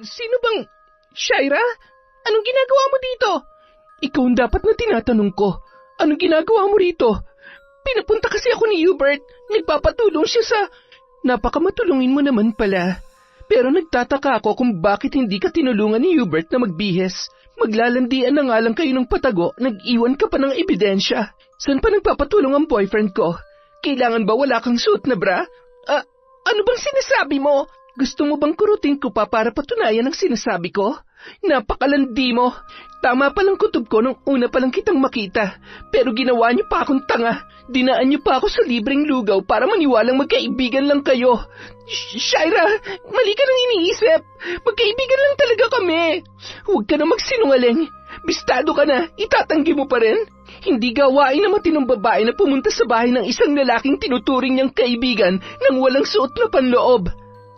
Sino bang... Shaira? Anong ginagawa mo dito? Ikaw ang dapat na tinatanong ko. Anong ginagawa mo rito? Pinapunta kasi ako ni Hubert. Nagpapatulong siya sa... Napakamatulungin mo naman pala. Pero nagtataka ako kung bakit hindi ka tinulungan ni Hubert na magbihes. Maglalandian na nga lang kayo ng patago, nag-iwan ka pa ng ebidensya. Saan pa nagpapatulong ang boyfriend ko? Kailangan ba wala kang suot na bra? Ano bang sinasabi mo? Gusto mo bang kurutin ko pa para patunayan ang sinasabi ko? Napakalandi mo. Tama palang kutob ko nung una palang kitang makita. Pero ginawa niyo pa akong tanga. Dinaan niyo pa ako sa libreng lugaw para maniwalang magkaibigan lang kayo. Shaira, mali ka nang iniisip. Magkaibigan lang talaga kami. Huwag ka na magsinungaling. Bistado ka na, itatanggi mo pa rin. Hindi gawain na matinong babae na pumunta sa bahay ng isang lalaking tinuturing niyang kaibigan nang walang suot na panloob.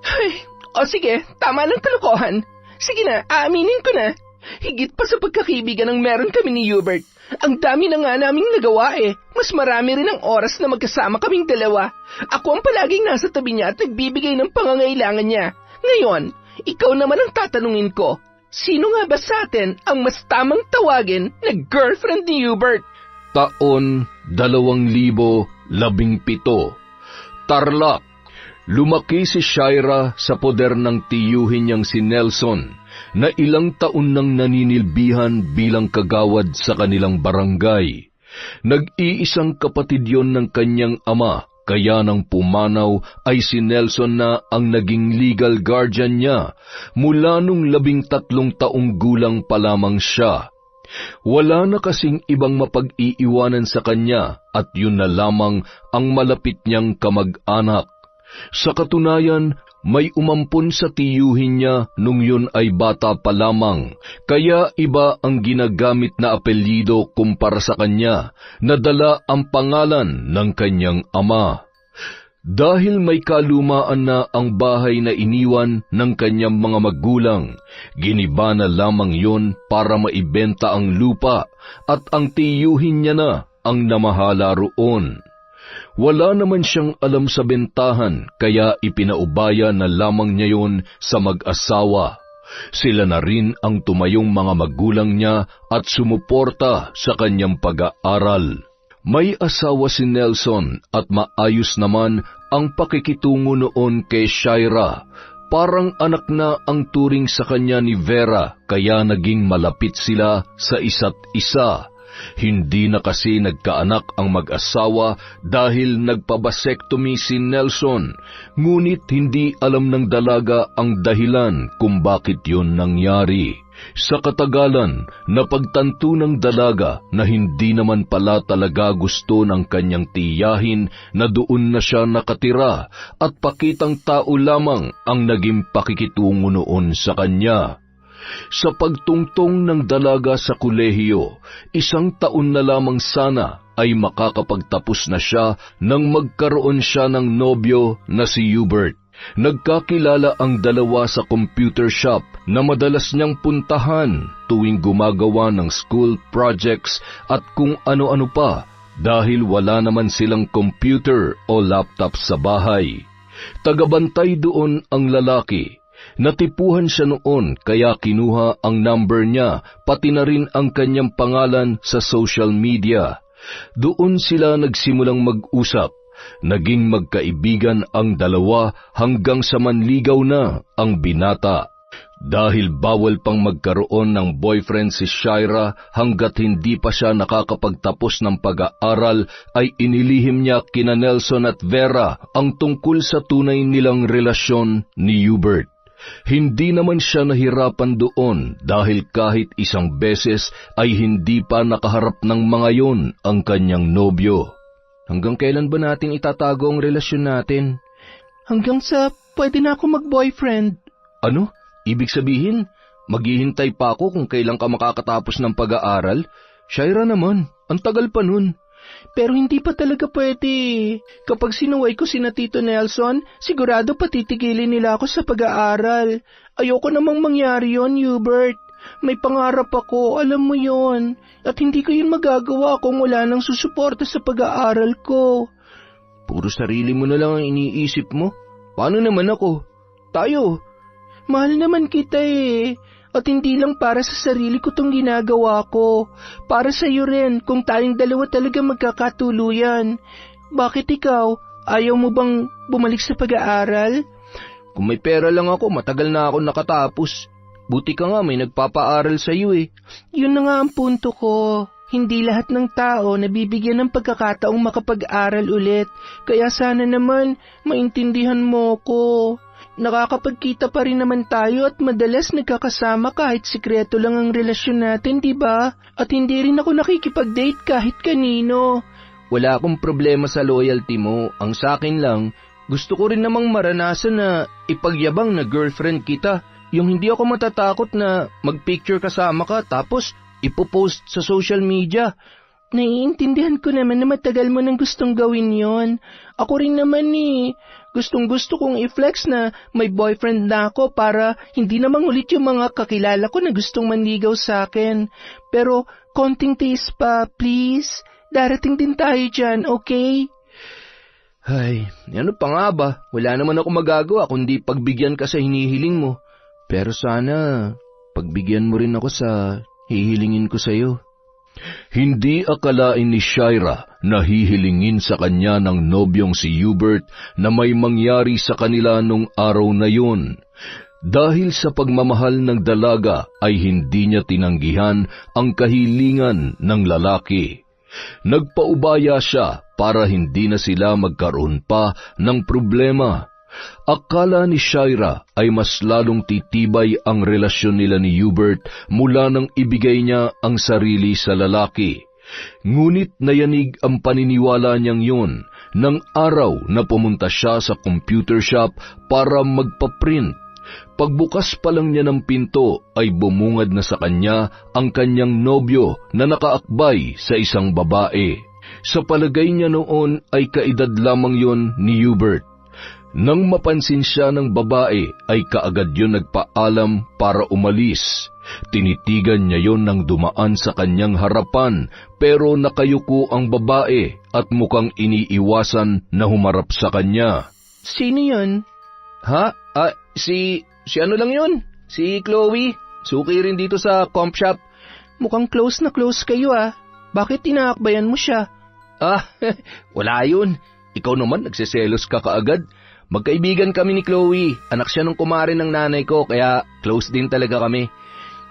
Ay, sige, tama ng kalokohan. Sige na, aaminin ko na. Higit pa sa pagkakaibigan ang meron kami ni Hubert. Ang dami na nga naming nagawa eh. Mas marami rin ang oras na magkasama kaming dalawa. Ako ang palaging nasa tabi niya at nagbibigay ng pangangailangan niya. Ngayon, ikaw naman ang tatanungin ko. Sino nga ba sa atin ang mas tamang tawagin na girlfriend ni Hubert? Taon 2017. Tarlac. Lumaki si Shaira sa poder ng tiyuhin niyang si Nelson na ilang taon nang naninilbihan bilang kagawad sa kanilang barangay. Nag-iisang kapatid yon ng kanyang ama, kaya nang pumanaw ay si Nelson na ang naging legal guardian niya mula nung 13 taong gulang pa lamang siya. Wala na kasing ibang mapag-iiwanan sa kanya at yun na lamang ang malapit niyang kamag-anak. Sa katunayan, may umampon sa tiyuhin niya nung yun ay bata pa lamang, kaya iba ang ginagamit na apelyido kumpara sa kanya, na dala ang pangalan ng kanyang ama. Dahil may kalumaan na ang bahay na iniwan ng kanyang mga magulang, giniba na lamang yun para maibenta ang lupa at ang tiyuhin niya na ang namahala roon. Wala naman siyang alam sa bentahan, kaya ipinaubaya na lamang niya yon sa mag-asawa. Sila na rin ang tumayong mga magulang niya at sumuporta sa kanyang pag-aaral. May asawa si Nelson at maayos naman ang pakikitungo noon kay Shaira. Parang anak na ang turing sa kanya ni Vera, kaya naging malapit sila sa isa't isa. Hindi na kasi nagkaanak ang mag-asawa dahil nagpabasektomy si Nelson, ngunit hindi alam ng dalaga ang dahilan kung bakit yun nangyari. Sa katagalan, napagtanto ng dalaga na hindi naman pala talaga gusto ng kanyang tiyahin na doon na siya nakatira at pakitang tao lamang ang naging pakikitungo noon sa kanya. Sa pagtungtong ng dalaga sa kolehiyo, 1 taon na lamang sana ay makakapagtapos na siya nang magkaroon siya ng nobyo na si Hubert. Nagkakilala ang dalawa sa computer shop na madalas niyang puntahan tuwing gumagawa ng school projects at kung ano-ano pa dahil wala naman silang computer o laptop sa bahay. Tagabantay doon ang lalaki. Natipuhan siya noon kaya kinuha ang number niya pati na rin ang kanyang pangalan sa social media. Doon sila nagsimulang mag-usap. Naging magkaibigan ang dalawa hanggang sa manligaw na ang binata. Dahil bawal pang magkaroon ng boyfriend si Shaira hanggat hindi pa siya nakakapagtapos ng pag-aaral, ay inilihim niya kina Nelson at Vera ang tungkol sa tunay nilang relasyon ni Hubert. Hindi naman siya nahirapan doon dahil kahit isang beses ay hindi pa nakaharap ng mga yon ang kanyang nobyo. Hanggang kailan ba natin itatago ang relasyon natin? Hanggang sa pwede na ako mag-boyfriend. Ano? Ibig sabihin, maghihintay pa ako kung kailan ka makakatapos ng pag-aaral? Shaira naman, ang tagal pa nun. Pero hindi pa talaga pwede. Kapag sinuway ko sina Tito Nelson, sigurado patitigilin nila ako sa pag-aaral. Ayoko namang mangyari yon, Hubert. May pangarap ako, alam mo yon. At hindi ko yun magagawa kung wala nang susuporta sa pag-aaral ko. Puro sarili mo na lang ang iniisip mo. Paano naman ako? Tayo. Mahal naman kita eh. At hindi lang para sa sarili ko tong ginagawa ko. Para sa'yo rin kung tayong dalawa talaga magkakatuluyan. Bakit ikaw? Ayaw mo bang bumalik sa pag-aaral? Kung may pera lang ako, matagal na ako nakatapos. Buti ka nga may nagpapaaral sa'yo eh. Yun na nga ang punto ko. Hindi lahat ng tao nabibigyan ng pagkakataong makapag-aral ulit. Kaya sana naman maintindihan mo ko. Nakakapagkita pa rin naman tayo at madalas nagkakasama kahit sikreto lang ang relasyon natin, di ba? At hindi rin ako nakikipag-date kahit kanino. Wala akong problema sa loyalty mo. Ang sakin lang, gusto ko rin namang maranasan na ipagyabang na girlfriend kita. Yung hindi ako matatakot na mag-picture kasama ka tapos ipopost sa social media. Naiintindihan ko naman na matagal mo nang gustong gawin yon. Ako rin naman eh. Gustong-gusto kong i-flex na may boyfriend na ako para hindi namang ulit yung mga kakilala ko na gustong manligaw sa akin. Pero konting tiis pa, please. Darating din tayo dyan, okay? Ay, ano pa nga ba? Wala naman ako magagawa kundi pagbigyan ka sa hinihiling mo. Pero sana, pagbigyan mo rin ako sa hihilingin ko sa'yo. Hindi akalain ni Shaira na hihilingin sa kanya ng nobyong si Hubert na may mangyari sa kanila nung araw na yun. Dahil sa pagmamahal ng dalaga ay hindi niya tinanggihan ang kahilingan ng lalaki. Nagpaubaya siya para hindi na sila magkaroon pa ng problema. Akala ni Shaira ay mas lalong titibay ang relasyon nila ni Hubert mula nang ibigay niya ang sarili sa lalaki. Ngunit nayanig ang paniniwala niyang yun ng araw na pumunta siya sa computer shop para magpaprint. Pagbukas pa lang niya ng pinto ay bumungad na sa kanya ang kanyang nobyo na nakaakbay sa isang babae. Sa palagay niya noon ay kaedad lamang yon ni Hubert. Nang mapansin siya ng babae ay kaagad yun nagpaalam para umalis. Tinitigan niya yon nang dumaan sa kanyang harapan pero nakayuko ang babae at mukhang iniiwasan na humarap sa kanya. Sino yun? Ha? Si ano lang yun? Si Chloe. Suki rin dito sa comp shop. Mukhang close na close kayo ah. Bakit tinaakbayan mo siya? Wala yun. Ikaw naman nagsiselos ka kaagad. Magkaibigan kami ni Chloe. Anak siya ng kumare ng nanay ko, kaya close din talaga kami.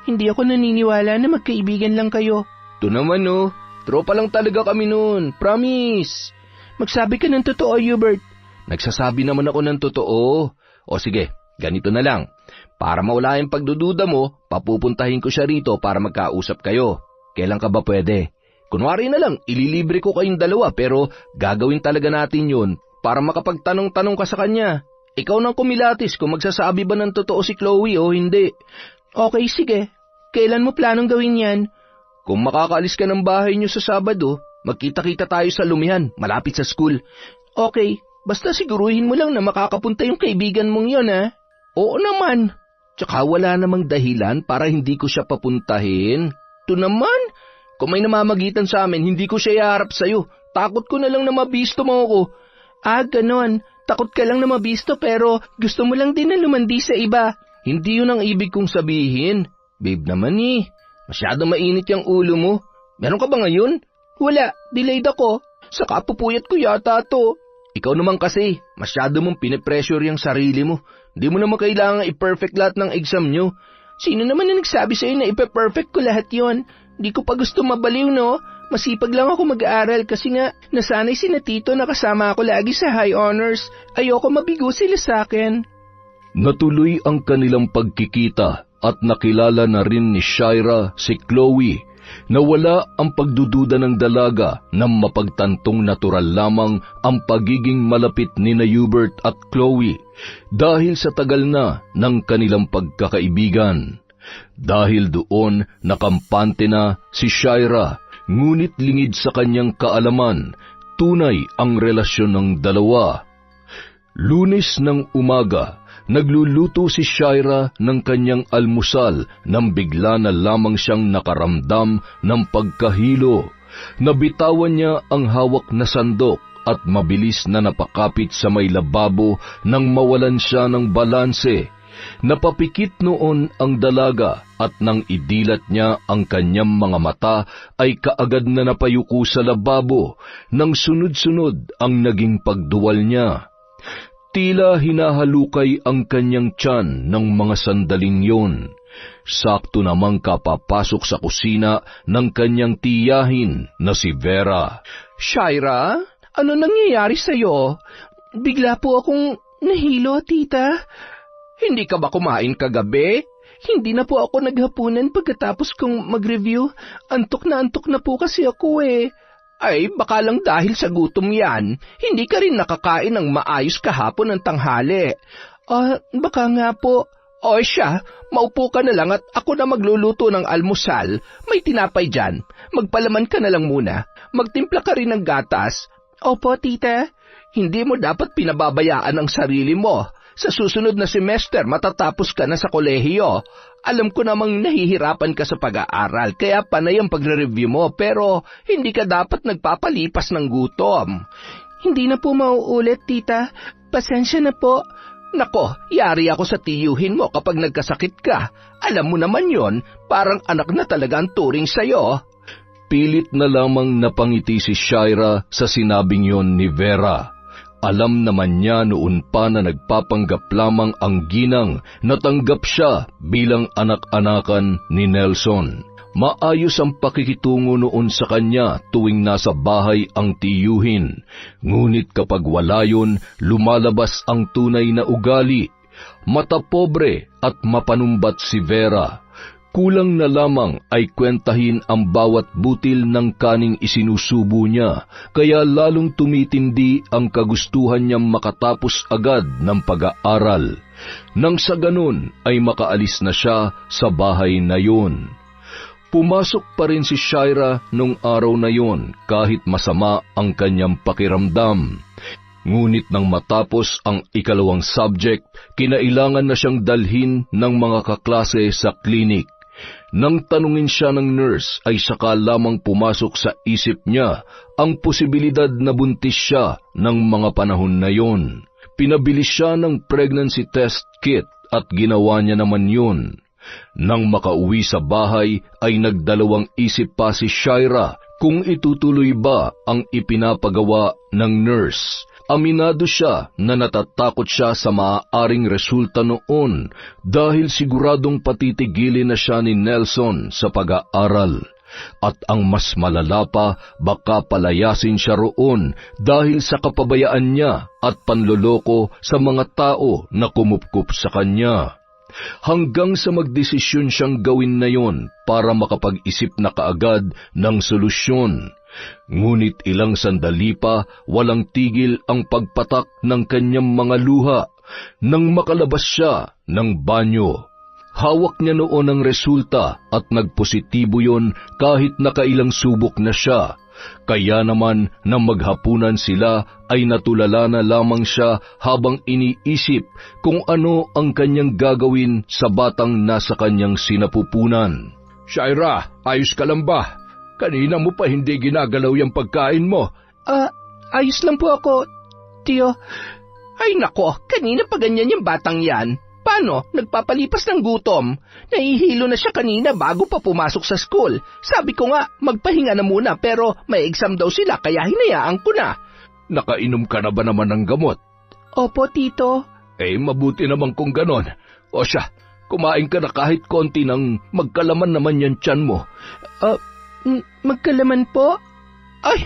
Hindi ako naniniwala na magkaibigan lang kayo. Ito naman oh, tropa lang talaga kami noon. Promise. Magsabi ka ng totoo, Hubert. Nagsasabi naman ako ng totoo. O sige, ganito na lang. Para mawala yung pagdududa mo, papupuntahin ko siya rito para magkausap kayo. Kailan ka ba pwede? Kunwari na lang, ililibre ko kayong dalawa pero gagawin talaga natin yun para makapagtanong-tanong ka sa kanya. Ikaw nang kumilatis kung magsasabi ba ng totoo si Chloe o hindi. Okay, sige. Kailan mo planong gawin yan? Kung makakaalis ka ng bahay niyo sa Sabado, magkita-kita tayo sa Lumihan, malapit sa school. Okay, basta siguruhin mo lang na makakapunta yung kaibigan mong yon ha? Oo naman. Tsaka wala namang dahilan para hindi ko siya papuntahin. Ito naman, kung may namamagitan sa amin, hindi ko siya iharap sa'yo. Takot ko na lang na mabisto mo ako. Ganon. Takot ka lang na mabisto pero gusto mo lang din na lumandi sa iba. Hindi yun ang ibig kong sabihin. Babe naman masyado mainit yung ulo mo. Meron ka ba ngayon? Wala, delayed ako. Saka pupuyat ko yata to. Ikaw naman kasi, masyado mong pinipressure yung sarili mo. Hindi mo naman kailangan i-perfect lahat ng exam nyo. Sino naman na nagsabi sa'yo na ipe-perfect ko lahat yon? Di ko pa gusto mabaliw, no? Masipag lang ako mag-aaral kasi nga nasanay sina Tito na kasama ako lagi sa high honors. Ayoko mabigo sila sa akin. Natuloy ang kanilang pagkikita at nakilala na rin ni Shaira si Chloe na wala ang pagdududa ng dalaga na mapagtantong natural lamang ang pagiging malapit ni na Hubert at Chloe dahil sa tagal na ng kanilang pagkakaibigan. Dahil doon nakampante na si Shaira, ngunit lingid sa kanyang kaalaman, tunay ang relasyon ng dalawa. Lunes ng umaga, nagluluto si Shaira ng kanyang almusal nang bigla na lamang siyang nakaramdam ng pagkahilo. Nabitawan niya ang hawak na sandok at mabilis na napakapit sa may lababo nang mawalan siya ng balanse. Napapikit noon ang dalaga at nang idilat niya ang kanyang mga mata ay kaagad na napayuko sa lababo nang sunod-sunod ang naging pagduwal niya. Tila hinahalukay ang kanyang tiyan ng mga sandaling yon. Sakto namang kapapasok sa kusina ng kanyang tiyahin na si Vera. Shaira, ano nangyayari sa'yo? Bigla po akong nahilo, tita. Hindi ka ba kumain kagabi? Hindi na po ako naghapunan pagkatapos kong mag-review. Antok na po kasi ako eh. Ay, baka lang dahil sa gutom yan. Hindi ka rin nakakain ng maayos kahapon ng tanghali. Baka nga po. O siya, maupo ka na lang at ako na magluluto ng almusal. May tinapay dyan. Magpalaman ka na lang muna. Magtimpla ka rin ng gatas. Opo, tita. Hindi mo dapat pinababayaan ang sarili mo. Sa susunod na semester, matatapos ka na sa kolehiyo. Alam ko namang nahihirapan ka sa pag-aaral, kaya panay ang pagre-review mo, pero hindi ka dapat nagpapalipas ng gutom. Hindi na po mauulit, tita. Pasensya na po. Nako, yari ako sa tiyuhin mo kapag nagkasakit ka. Alam mo naman yon, parang anak na talaga ang turing sa'yo. Pilit na lamang napangiti si Shaira sa sinabing yon ni Vera. Alam naman niya noon pa na nagpapanggap lamang ang ginang na tanggap siya bilang anak-anakan ni Nelson. Maayos ang pakikitungo noon sa kanya tuwing nasa bahay ang tiyuhin. Ngunit kapag wala yun, lumalabas ang tunay na ugali. Mata pobre at mapanumbat si Vera. Kulang na lamang ay kwentahin ang bawat butil ng kaning isinusubo niya, kaya lalong tumitindi ang kagustuhan niyang makatapos agad ng pag-aaral. Nang sa ganun ay makaalis na siya sa bahay na yun. Pumasok pa rin si Shaira nung araw na yon kahit masama ang kanyang pakiramdam. Ngunit nang matapos ang ikalawang subject, kinailangan na siyang dalhin ng mga kaklase sa klinik. Nang tanungin siya ng nurse ay saka lamang pumasok sa isip niya ang posibilidad na buntis siya ng mga panahon na yon. Pinabili siya ng pregnancy test kit at ginawa niya naman yun. Nang makauwi sa bahay ay nagdalawang isip pa si Shaira kung itutuloy ba ang ipinapagawa ng nurse. Aminado siya na natatakot siya sa maaaring resulta noon dahil siguradong patitigilin na siya ni Nelson sa pag-aaral. At ang mas malala pa, baka palayasin siya roon dahil sa kapabayaan niya at panloloko sa mga tao na kumupkup sa kanya. Hanggang sa magdesisyon siyang gawin na yon para makapag-isip na kaagad ng solusyon. Ngunit ilang sandali pa, walang tigil ang pagpatak ng kanyang mga luha nang makalabas siya ng banyo. Hawak niya noon ang resulta at nagpositibo yon kahit nakailang subok na siya. Kaya naman nang maghapunan sila ay natulala na lamang siya habang iniisip kung ano ang kanyang gagawin sa batang nasa kanyang sinapupunan. Shaira, ayos ka lang ba? Kanina mo pa hindi ginagalaw yung pagkain mo. Ayos lang po ako, tiyo. Ay nako, kanina pa ganyan yung batang yan. Paano? Nagpapalipas ng gutom. Nahihilo na siya kanina bago pa pumasok sa school. Sabi ko nga, magpahinga na muna pero may exam daw sila kaya hinayaan ko na. Nakainom ka na ba naman ng gamot? Opo, tito. Mabuti naman kung ganon. O siya, kumain ka na kahit konti nang magkalaman naman yan tiyan mo. Magkalaman po? Ay,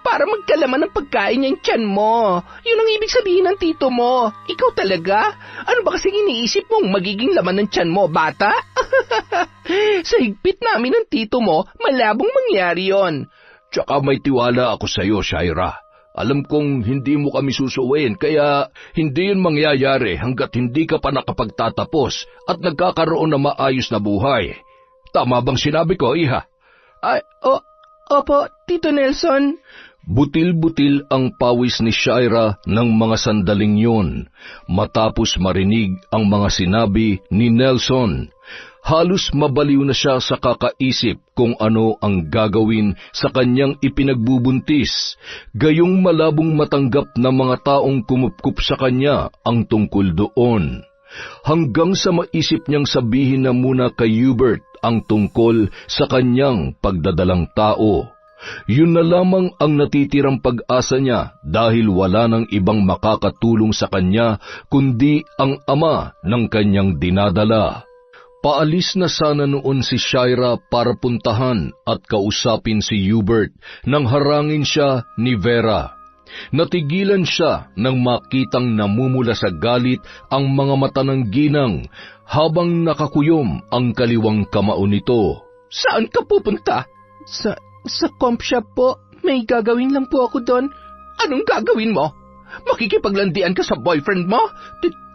para magkalaman ng pagkain yung tiyan mo. Yun ang ibig sabihin ng tito mo. Ikaw talaga? Ano ba kasing iniisip mong magiging laman ng tiyan mo, bata? Sa higpit namin ng tito mo, malabong mangyari yon. Tsaka may tiwala ako sa iyo, Shaira. Alam kong hindi mo kami susuwain, kaya hindi yun mangyayari hanggat hindi ka pa nakapagtatapos at nagkakaroon ng maayos na buhay. Tama bang sinabi ko, iha? Opo, Tito Nelson. Butil-butil ang pawis ni Shaira ng mga sandaling yun, matapos marinig ang mga sinabi ni Nelson. Halos mabaliw na siya sa kakaisip kung ano ang gagawin sa kanyang ipinagbubuntis, gayong malabong matanggap ng mga taong kumupkup sa kanya ang tungkol doon. hanggang sa maisip niyang sabihin na muna kay Hubert ang tungkol sa kanyang pagdadalang tao. Yun na lamang ang natitirang pag-asa niya dahil wala nang ibang makakatulong sa kanya kundi ang ama ng kanyang dinadala. Paalis na sana noon si Shira para puntahan at kausapin si Hubert nang harangin siya ni Vera. Natigilan siya nang makitang namumula sa galit ang mga mata ng ginang habang nakakuyom ang kaliwang kamao nito. Saan ka pupunta? Sa comp shop po. May gagawin lang po ako doon. Anong gagawin mo? Makikipaglandian ka sa boyfriend mo?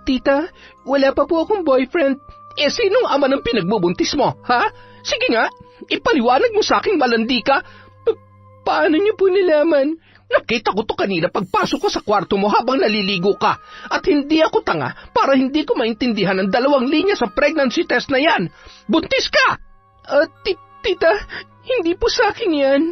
Tita, wala pa po akong boyfriend. Sinong ama ng pinagbubuntis mo, ha? Sige nga, ipaliwanag mo sa aking malandi ka. Paano niyo po nalaman? Nakita ko to kanina pagpasok ko sa kwarto mo habang naliligo ka. At hindi ako tanga para hindi ko maintindihan ang 2 linya sa pregnancy test na yan. Buntis ka! Tita, hindi po sa akin yan.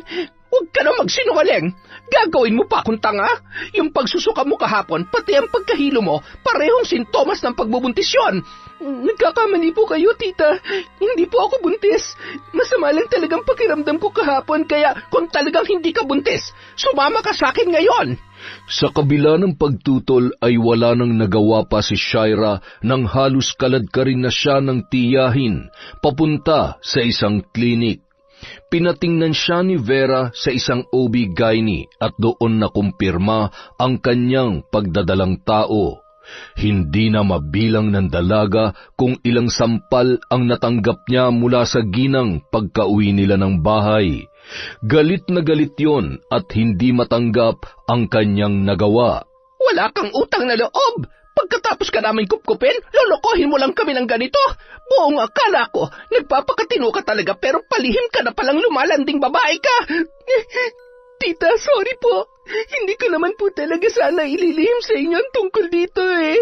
Huwag ka na magsinungaling. Gagawin mo pa akong tanga? Yung pagsusuka mo kahapon, pati ang pagkahilo mo, parehong sintomas ng pagbubuntis yun. Nagkakamali po kayo, tita. Hindi po ako buntis. Masama lang talagang pakiramdam ko kahapon, kaya kung talagang hindi ka buntis, sumama ka sa akin ngayon. Sa kabila ng pagtutol ay wala nang nagawa pa si Shira nang halos kaladkarin na siya ng tiyahin papunta sa isang klinik. Pinatingnan siya ni Vera sa isang OB-GYN at doon nakumpirma ang kanyang pagdadalang tao. Hindi na mabilang ng dalaga kung ilang sampal ang natanggap niya mula sa ginang pagkauwi nila ng bahay. Galit na galit yon at hindi matanggap ang kanyang nagawa. Wala kang utang na loob! Pagkatapos ka namin kupkupin, lolokohin mo lang kami ng ganito. Buong akala ko, nagpapakatino ka talaga pero palihim ka na palang lumalanding babae ka. Tita, sorry po. Hindi ko naman po talaga sana ililihim sa inyo ang tungkol dito eh.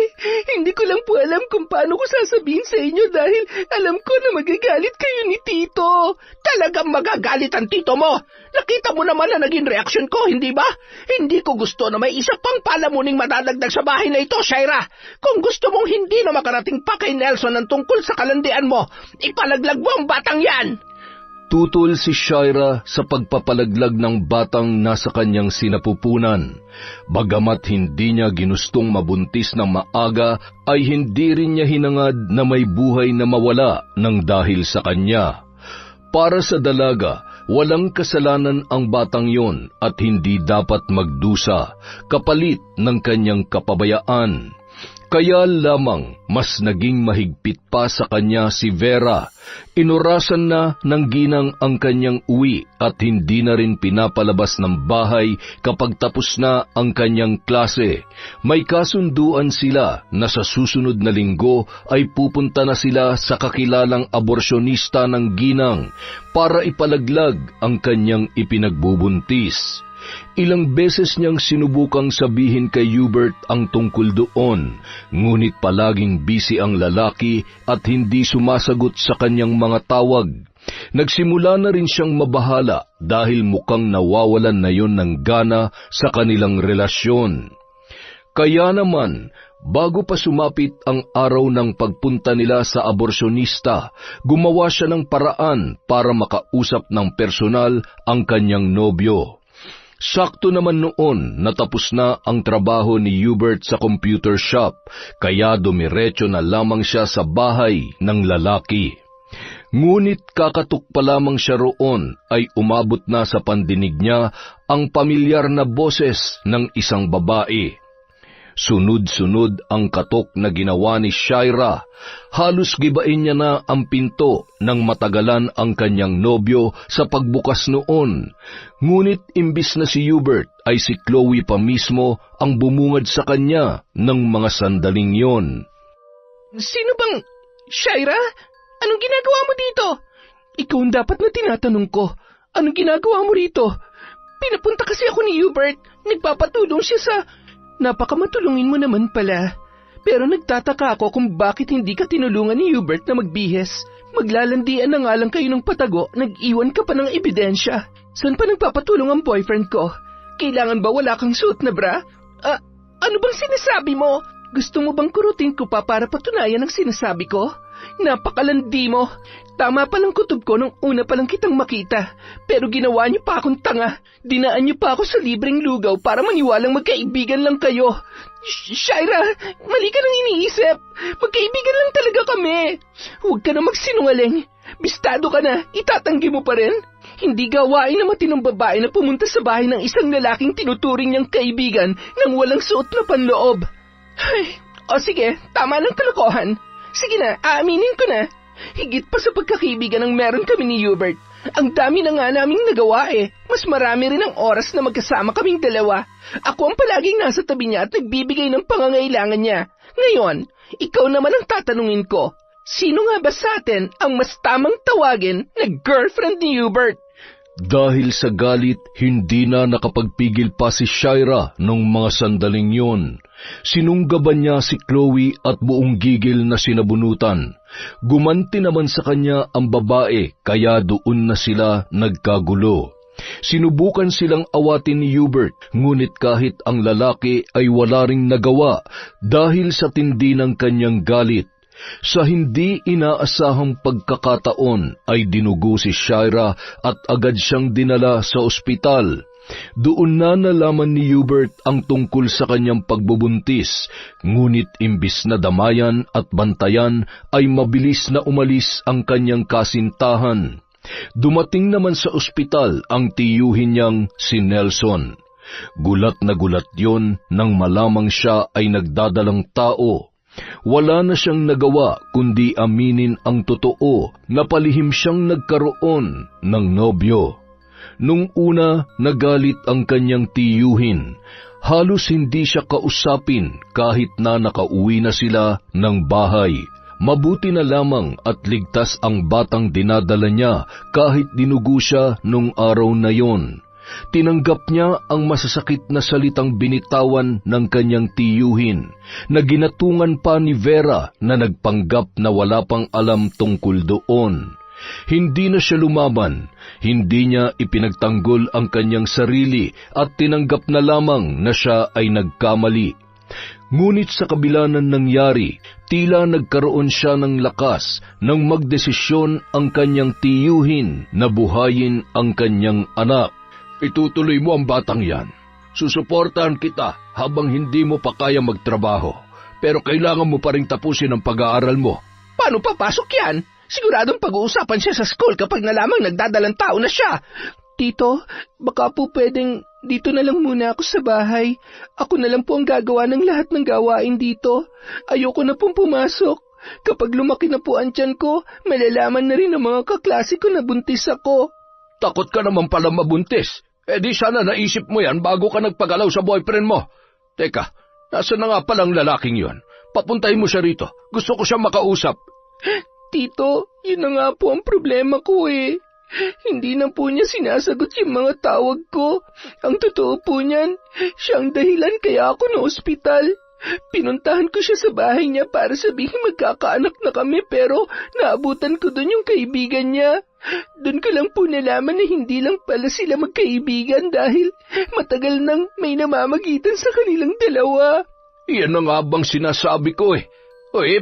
Hindi ko lang po alam kung paano ko sasabihin sa inyo dahil alam ko na magagalit kayo ni Tito. Talagang magagalit ang tito mo. Nakita mo naman na naging reaksyon ko, hindi ba? Hindi ko gusto na may isa pang palamuning madadagdag sa bahay na ito, Shira. Kung gusto mong hindi na makarating pa kay Nelson ang tungkol sa kalandian mo, ipalaglag mo ang batang yan. Tutol si Shira sa pagpapalaglag ng batang nasa kanyang sinapupunan. Bagamat hindi niya ginustong mabuntis ng maaga, ay hindi rin niya hinangad na may buhay na mawala ng dahil sa kanya. Para sa dalaga, walang kasalanan ang batang yon at hindi dapat magdusa, kapalit ng kanyang kapabayaan. Kaya lamang mas naging mahigpit pa sa kanya si Vera. Inurasan na ng ginang ang kanyang uwi at hindi na rin pinapalabas ng bahay kapag tapos na ang kanyang klase. May kasunduan sila na sa susunod na linggo ay pupunta na sila sa kakilalang aborsyonista ng ginang para ipalaglag ang kanyang ipinagbubuntis. Ilang beses niyang sinubukang sabihin kay Hubert ang tungkol doon, ngunit palaging busy ang lalaki at hindi sumasagot sa kanyang mga tawag. Nagsimula na rin siyang mabahala dahil mukhang nawawalan na yon ng gana sa kanilang relasyon. Kaya naman, bago pa sumapit ang araw ng pagpunta nila sa aborsyonista, gumawa siya ng paraan para makausap ng personal ang kanyang nobyo. Sakto naman noon natapos na ang trabaho ni Hubert sa computer shop, kaya dumiretso na lamang siya sa bahay ng lalaki. Ngunit kakatok pa lamang siya roon ay umabot na sa pandinig niya ang pamilyar na boses ng isang babae. Sunod-sunod ang katok na ginawa ni Shira. Halos gibain niya na ang pinto nang matagalan ang kanyang nobyo sa pagbukas noon. Ngunit imbis na si Hubert ay si Chloe pa mismo ang bumungad sa kanya ng mga sandaling yon. Sino bang... Shira? Anong ginagawa mo dito? Ikaw ang dapat na tinatanong ko. Anong ginagawa mo rito? Pinapunta kasi ako ni Hubert. Nagpapatulong siya sa... Napakamatulungin mo naman pala. Pero nagtataka ako kung bakit hindi ka tinulungan ni Hubert na magbihes. Maglalandian na nga lang kayo ng patago, nag-iwan ka pa ng ebidensya. Saan pa nagpapatulong ang boyfriend ko? Kailangan ba wala kang suot na bra? Ano bang sinasabi mo? Gusto mo bang kurutin ko pa para patunayan ang sinasabi ko? Napakalandi mo. Tama palang kutob ko nung una palang kitang makita. Pero ginawa niyo pa akong tanga. Dinaan niyo pa ako sa libreng lugaw para maniwalang magkaibigan lang kayo. Shaira, mali ka nang iniisip. Magkaibigan lang talaga kami. Huwag ka na magsinungaling. Bistado ka na, itatanggi mo pa rin? Hindi gawain na matinong babae na pumunta sa bahay ng isang lalaking tinuturing niyang kaibigan nang walang suot na panloob. Ay, o sige, tama ng kalokohan. Sige na, aaminin ko na. Higit pa sa pagkakaibigan ang meron kami ni Hubert. Ang dami na nga naming nagawa eh. Mas marami rin ang oras na magkasama kaming dalawa. Ako ang palaging nasa tabi niya at nagbibigay ng pangangailangan niya. Ngayon, ikaw naman ang tatanungin ko. Sino nga ba sa atin ang mas tamang tawagin na girlfriend ni Hubert? Dahil sa galit, hindi na nakapagpigil pa si Shaira nung mga sandaling yun. Sinunggaban niya si Chloe at buong gigil na sinabunutan. Gumanti naman sa kanya ang babae, kaya doon na sila nagkagulo. Sinubukan silang awatin ni Hubert, ngunit kahit ang lalaki ay wala ring nagawa dahil sa tindi ng kanyang galit. Sa hindi inaasahang pagkakataon ay dinugo si Shaira at agad siyang dinala sa ospital. Doon na nalaman ni Hubert ang tungkol sa kanyang pagbubuntis, ngunit imbis na damayan at bantayan ay mabilis na umalis ang kanyang kasintahan. Dumating naman sa ospital ang tiyuhin niyang si Nelson. Gulat na gulat yon nang malamang siya ay nagdadalang tao. Wala na siyang nagawa kundi aminin ang totoo na palihim siyang nagkaroon ng nobyo. Nung una, nagalit ang kanyang tiyuhin. Halos hindi siya kausapin kahit na nakauwi na sila ng bahay. Mabuti na lamang at ligtas ang batang dinadala niya kahit dinugo siya nung araw na yon. Tinanggap niya ang masasakit na salitang binitawan ng kanyang tiyuhin, na ginatungan pa ni Vera na nagpanggap na wala pang alam tungkol doon. Hindi na siya lumaban, hindi niya ipinagtanggol ang kanyang sarili at tinanggap na lamang na siya ay nagkamali. Ngunit sa kabila ng nangyari, tila nagkaroon siya ng lakas nang magdesisyon ang kanyang tiyuhin na buhayin ang kanyang anak. Itutuloy mo ang batang yan. Susuportahan kita habang hindi mo pa kaya magtrabaho. Pero kailangan mo pa rin tapusin ang pag-aaral mo. Paano papasok yan? Siguradong pag-uusapan siya sa school kapag nalamang nagdadalang tao na siya. Tito, baka po pwedeng dito na lang muna ako sa bahay. Ako na lang po ang gagawa ng lahat ng gawain dito. Ayoko na pong pumasok. Kapag lumaki na po ang tiyan ko, malalaman na rin ng mga kaklase ko na buntis ako. Takot ka naman pala mabuntis. Di sana naisip mo yan bago ka nagpagalaw sa boyfriend mo. Teka, nasa na nga palang lalaking yon? Papuntahin mo siya rito. Gusto ko siya makausap. Tito, yun na nga po ang problema ko eh. Hindi na po niya sinasagot yung mga tawag ko. Ang totoo po niyan, siyang dahilan kaya ako na ospital. Pinuntahan ko siya sa bahay niya para sabihin magkakaanak na kami pero naabutan ko doon yung kaibigan niya. Doon ko lang po nalaman na hindi lang pala sila magkaibigan dahil matagal nang may namamagitan sa kanilang dalawa. Iyan na nga bang sinasabi ko eh.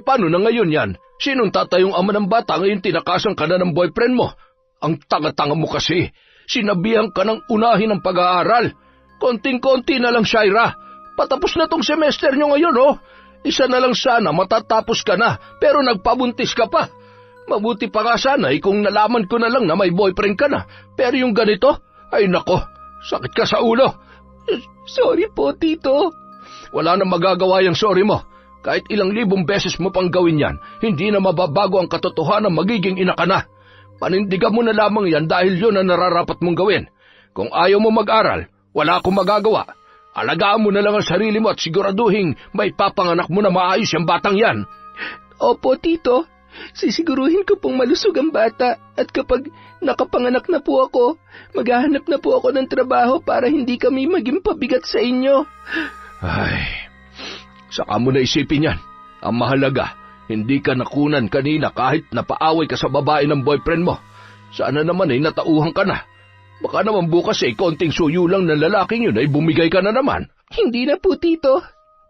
Paano na ngayon yan? Sinong tatayong ama ng bata ngayon tinakasan ka na ng boyfriend mo? Ang tanga-tanga mo kasi. Sinabihan ka ng unahin ang pag-aaral. Konting-konti na lang, Shaira. Patapos na tong semester nyo ngayon, oh. Isa na lang sana, matatapos ka na, pero nagpabuntis ka pa. Mabuti pa nga sana kung nalaman ko na lang na may boyfriend ka na. Pero yung ganito, ay nako, sakit ka sa ulo. Sorry po, Tito. Wala nang magagawa yung sorry mo. Kahit ilang libong beses mo pang gawin yan, hindi na mababago ang katotohanan magiging ina ka na. Panindigan mo na lamang yan dahil yun ang nararapat mong gawin. Kung ayaw mo mag-aral, wala akong magagawa. Alagaan mo na lang ang sarili mo at siguraduhin may papanganak mo na maayos yung batang yan. Opo, Tito. Sisiguruhin ko pong malusog ang bata at kapag nakapanganak na po ako, maghahanap na po ako ng trabaho para hindi kami maging pabigat sa inyo. Ay, saka mo na isipin yan. Ang mahalaga, hindi ka nakunan kanina kahit napaaway ka sa babae ng boyfriend mo. Sana naman natauhan ka na. Baka naman bukas konting suyo lang ng lalaking yun ay bumigay ka na naman. Hindi na po, Tito.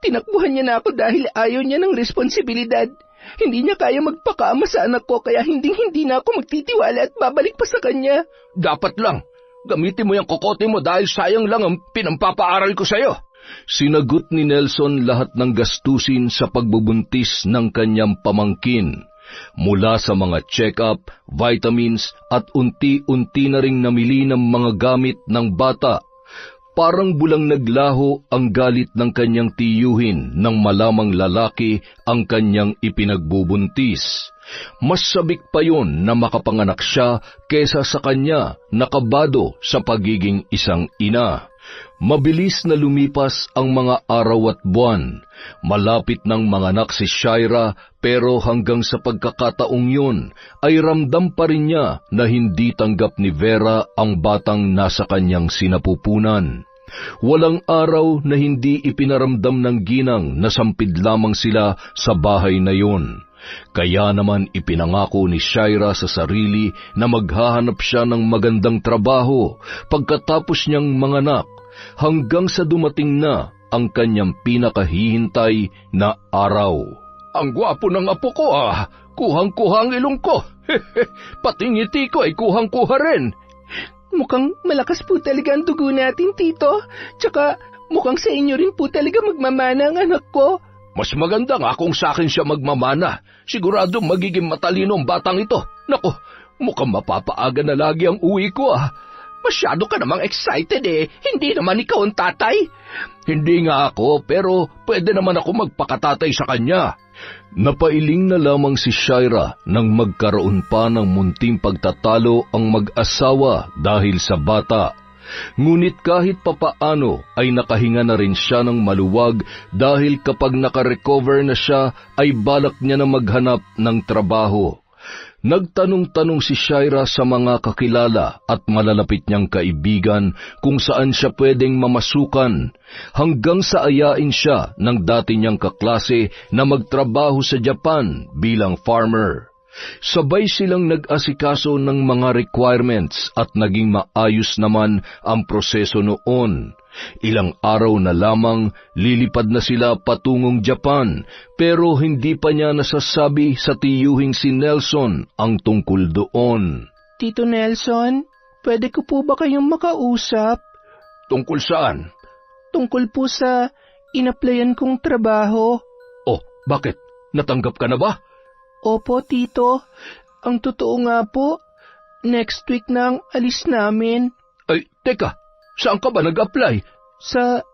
Tinakbuhan niya na ako dahil ayaw niya ng responsibilidad. Hindi niya kaya magpakaama sa anak ko kaya hindi na ako magtitiwala at babalik pa sa kanya. Dapat lang. Gamitin mo yung kokote mo dahil sayang lang ang pinampapaaral ko sa'yo. Sinagot ni Nelson lahat ng gastusin sa pagbubuntis ng kanyang pamangkin. Mula sa mga check-up, vitamins at unti-unti na ring namili ng mga gamit ng bata. Parang bulang naglaho ang galit ng kanyang tiyuhin nang malamang lalaki ang kanyang ipinagbubuntis. Mas sabik pa yon na makapanganak siya kesa sa kanya nakabado sa pagiging isang ina. Mabilis na lumipas ang mga araw at buwan. Malapit nang manganak si Shaira pero hanggang sa pagkakataong yun ay ramdam pa rin niya na hindi tanggap ni Vera ang batang nasa kanyang sinapupunan. Walang araw na hindi ipinaramdam ng ginang na sampid lamang sila sa bahay na yun. Kaya naman ipinangako ni Shaira sa sarili na maghahanap siya ng magandang trabaho pagkatapos niyang manganak hanggang sa dumating na ang kanyang pinakahihintay na araw. Ang gwapo ng apo ko kuhang-kuha ang ilong ko. Pati ngiti ko ay kuhang-kuha rin. Mukhang malakas po talaga ang dugo natin, Tito. Tsaka mukhang sa inyo rin po talaga magmamana ang anak ko. Mas maganda nga kung sa akin siya magmamana. Sigurado magiging matalino ang batang ito. Naku, mukhang mapapaaga na lagi ang uwi ko Masyado ka namang excited Hindi naman ikaw ang tatay. Hindi nga ako, pero pwede naman ako magpakatatay sa kanya. Napailing na lamang si Shaira nang magkaroon pa ng munting pagtatalo ang mag-asawa dahil sa bata. Ngunit kahit papaano ay nakahinga na rin siya ng maluwag dahil kapag nakarecover na siya ay balak niya na maghanap ng trabaho. Nagtanong-tanong si Shaira sa mga kakilala at malalapit niyang kaibigan kung saan siya pwedeng mamasukan hanggang sa ayain siya ng dati niyang kaklase na magtrabaho sa Japan bilang farmer. Sabay silang nag-asikaso ng mga requirements at naging maayos naman ang proseso noon. Ilang araw na lamang lilipad na sila patungong Japan pero hindi pa niya nasasabi sa tiyuhing si Nelson ang tungkol doon. Tito Nelson, pwede ko po ba kayong makausap? Tungkol saan? Tungkol po sa inaplayan kong trabaho. Oh, bakit? Natanggap ka na ba? Opo, Tito. Ang totoo nga po, next week na ang alis namin. Ay, teka, saan ka ba nag-apply? Sa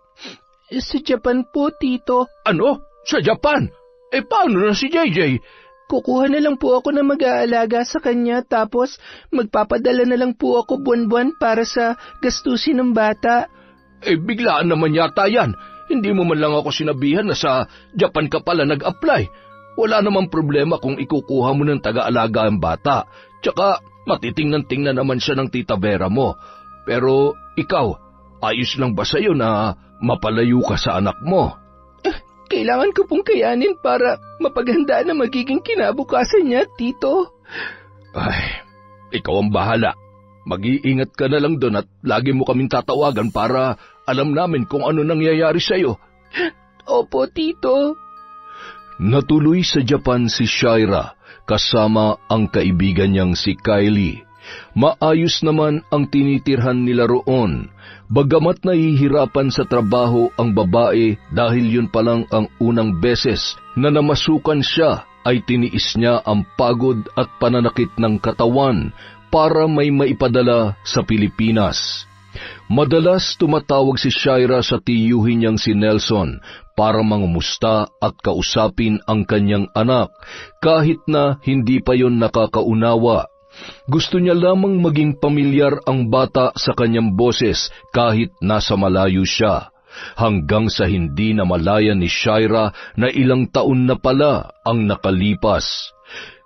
Japan po, Tito. Ano? Sa Japan? Paano na si JJ? Kukuha na lang po ako na mag-aalaga sa kanya tapos magpapadala na lang po ako buwan-buwan para sa gastusin ng bata. Biglaan naman yata yan. Hindi mo man lang ako sinabihan na sa Japan ka pala nag-apply. Wala namang problema kung ikukuha mo ng taga-alaga ang bata. Tsaka matitingnan-tingnan naman siya ng tita Vera mo. Pero ikaw, ayos lang ba sa'yo na mapalayo ka sa anak mo? Kailangan ko pong kayanin para mapaghanda na magiging kinabukasan niya, Tito. Ay, ikaw ang bahala. Mag-iingat ka na lang doon at lagi mo kaming tatawagan para alam namin kung ano nangyayari sa'yo. Opo, Tito. Natuloy sa Japan si Shaira kasama ang kaibigan niyang si Kylie. Maayos naman ang tinitirhan nila roon. Bagamat nahihirapan sa trabaho ang babae dahil yun palang ang unang beses na namasukan siya, ay tiniis niya ang pagod at pananakit ng katawan para may maipadala sa Pilipinas. Madalas tumatawag si Shaira sa tiyuhin niyang si Nelson para mangumusta at kausapin ang kanyang anak kahit na hindi pa yon nakakaunawa. Gusto niya lamang maging pamilyar ang bata sa kanyang boses kahit nasa malayo siya, hanggang sa hindi na malaya ni Shaira na ilang taon na pala ang nakalipas.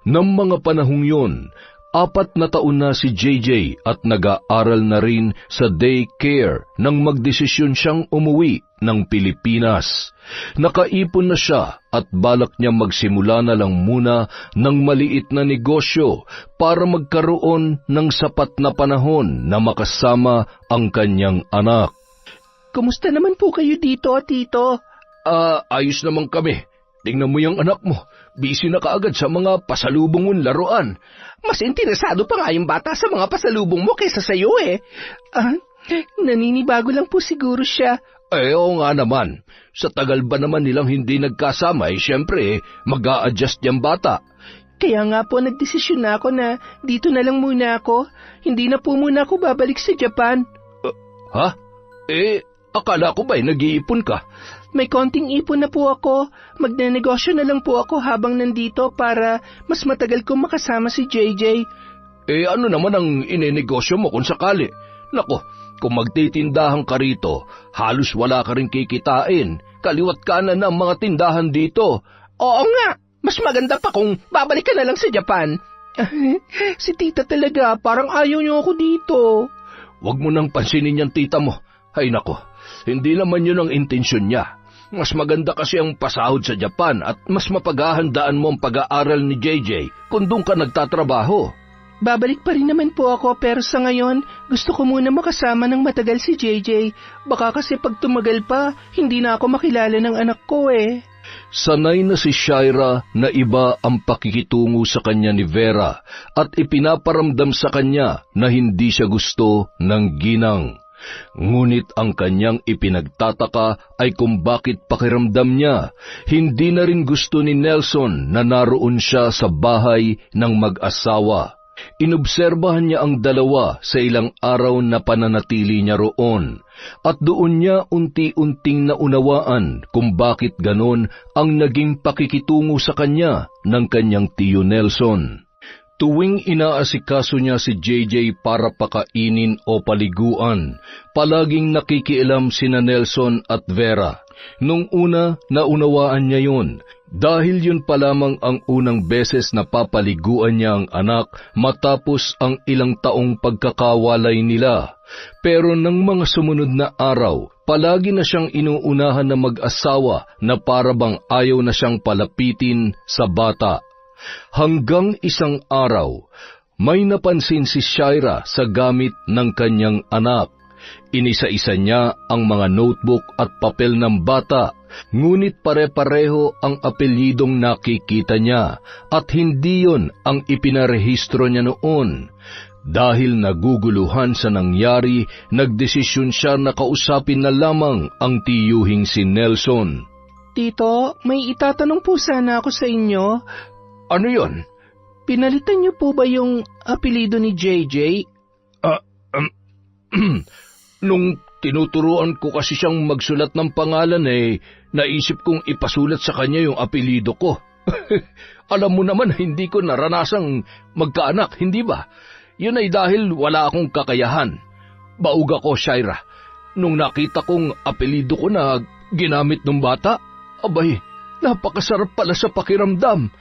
Nang mga panahong yun, 4 na taon na si JJ at nag-aaral na rin sa daycare nang magdesisyon siyang umuwi ng Pilipinas. Nakaipon na siya at balak niya magsimula na lang muna ng maliit na negosyo para magkaroon ng sapat na panahon na makasama ang kanyang anak. Kumusta naman po kayo dito, Tito? Ayos naman kami. Tingnan mo yung anak mo. Busy na kaagad sa mga pasalubong mong laruan. Mas interesado pa nga yung bata sa mga pasalubong mo kaysa sa'yo eh. Naninibago lang po siguro siya. Oo nga naman. Sa tagal ba naman nilang hindi nagkasama, syempre, mag-a-adjust yung bata. Kaya nga po nagdesisyon na ako na dito na lang muna ako. Hindi na po muna ako babalik sa Japan. Ha? Akala ko ba'y nag-iipon ka? May konting ipon na po ako. Magnenegosyo na lang po ako habang nandito para mas matagal kong makasama si JJ. Ano naman ang inenegosyo mo kung sakali? Nako, kung magtitindahan ka rito, halos wala ka rin kikitain. Kaliwat kanan ang mga tindahan dito. Oo nga, mas maganda pa kung babalik ka na lang sa Japan. Si tita talaga, parang ayaw niyo ako dito. Huwag mo nang pansinin yung tita mo. Ay nako, hindi naman yun ang intensyon niya. Mas maganda kasi ang pasahod sa Japan at mas mapaghahandaan mo ang pag-aaral ni JJ kung doon ka nagtatrabaho. Babalik pa rin naman po ako pero sa ngayon, gusto ko muna makasama ng matagal si JJ. Baka kasi pag tumagal pa, hindi na ako makilala ng anak ko eh. Sanay na si Shaira na iba ang pakikitungo sa kanya ni Vera at ipinaparamdam sa kanya na hindi siya gusto ng ginang. Ngunit ang kanyang ipinagtataka ay kung bakit pakiramdam niya hindi na rin gusto ni Nelson na naroon siya sa bahay ng mag-asawa. Inobserbahan niya ang dalawa sa ilang araw na pananatili niya roon at doon niya unti-unting naunawaan kung bakit ganon ang naging pakikitungo sa kanya ng kanyang tiyo Nelson. Tuwing inaasikaso niya si JJ para pakainin o paliguan, palaging nakikialam sina Nelson at Vera. Nung una, naunawaan niya yun, dahil yun pa lamang ang unang beses na papaliguan niya ang anak matapos ang ilang taong pagkakawalay nila. Pero ng mga sumunod na araw, palagi na siyang inuunahan na mag-asawa na parabang ayaw na siyang palapitin sa bata. Hanggang isang araw, may napansin si Shaira sa gamit ng kanyang anak. Inisa-isa niya ang mga notebook at papel ng bata, ngunit pare-pareho ang apelyidong nakikita niya at hindi yon ang ipinarehistro niya noon. Dahil naguguluhan sa nangyari, nagdesisyon siya na kausapin na lamang ang tiyuhing si Nelson. Tito, may itatanong po sana ako sa inyo. Ano yon? Pinalitan niyo po ba yung apelido ni JJ? Nung tinuturuan ko kasi siyang magsulat ng pangalan naisip kong ipasulat sa kanya yung apelido ko. Alam mo naman hindi ko naranasang magkaanak, hindi ba? Yun ay dahil wala akong kakayahan. Baug ako, Shaira. Nung nakita kong apelido ko na ginamit ng bata, abay, napakasarap pala sa pakiramdam.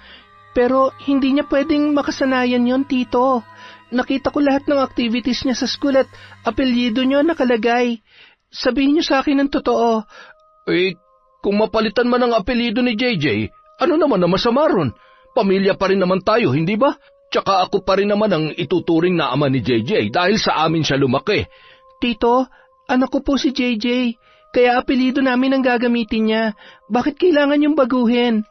Pero hindi niya pwedeng makasanayan yon, Tito. Nakita ko lahat ng activities niya sa school at apelyido niyo nakalagay. Sabihin niyo sa akin ng totoo. Kung mapalitan man ang apelyido ni JJ, ano naman na masama ron? Pamilya pa rin naman tayo, hindi ba? Tsaka ako pa rin naman ang ituturing na ama ni JJ dahil sa amin siya lumaki. Tito, anak ko po si JJ. Kaya apelyido namin ang gagamitin niya. Bakit kailangan yung baguhin?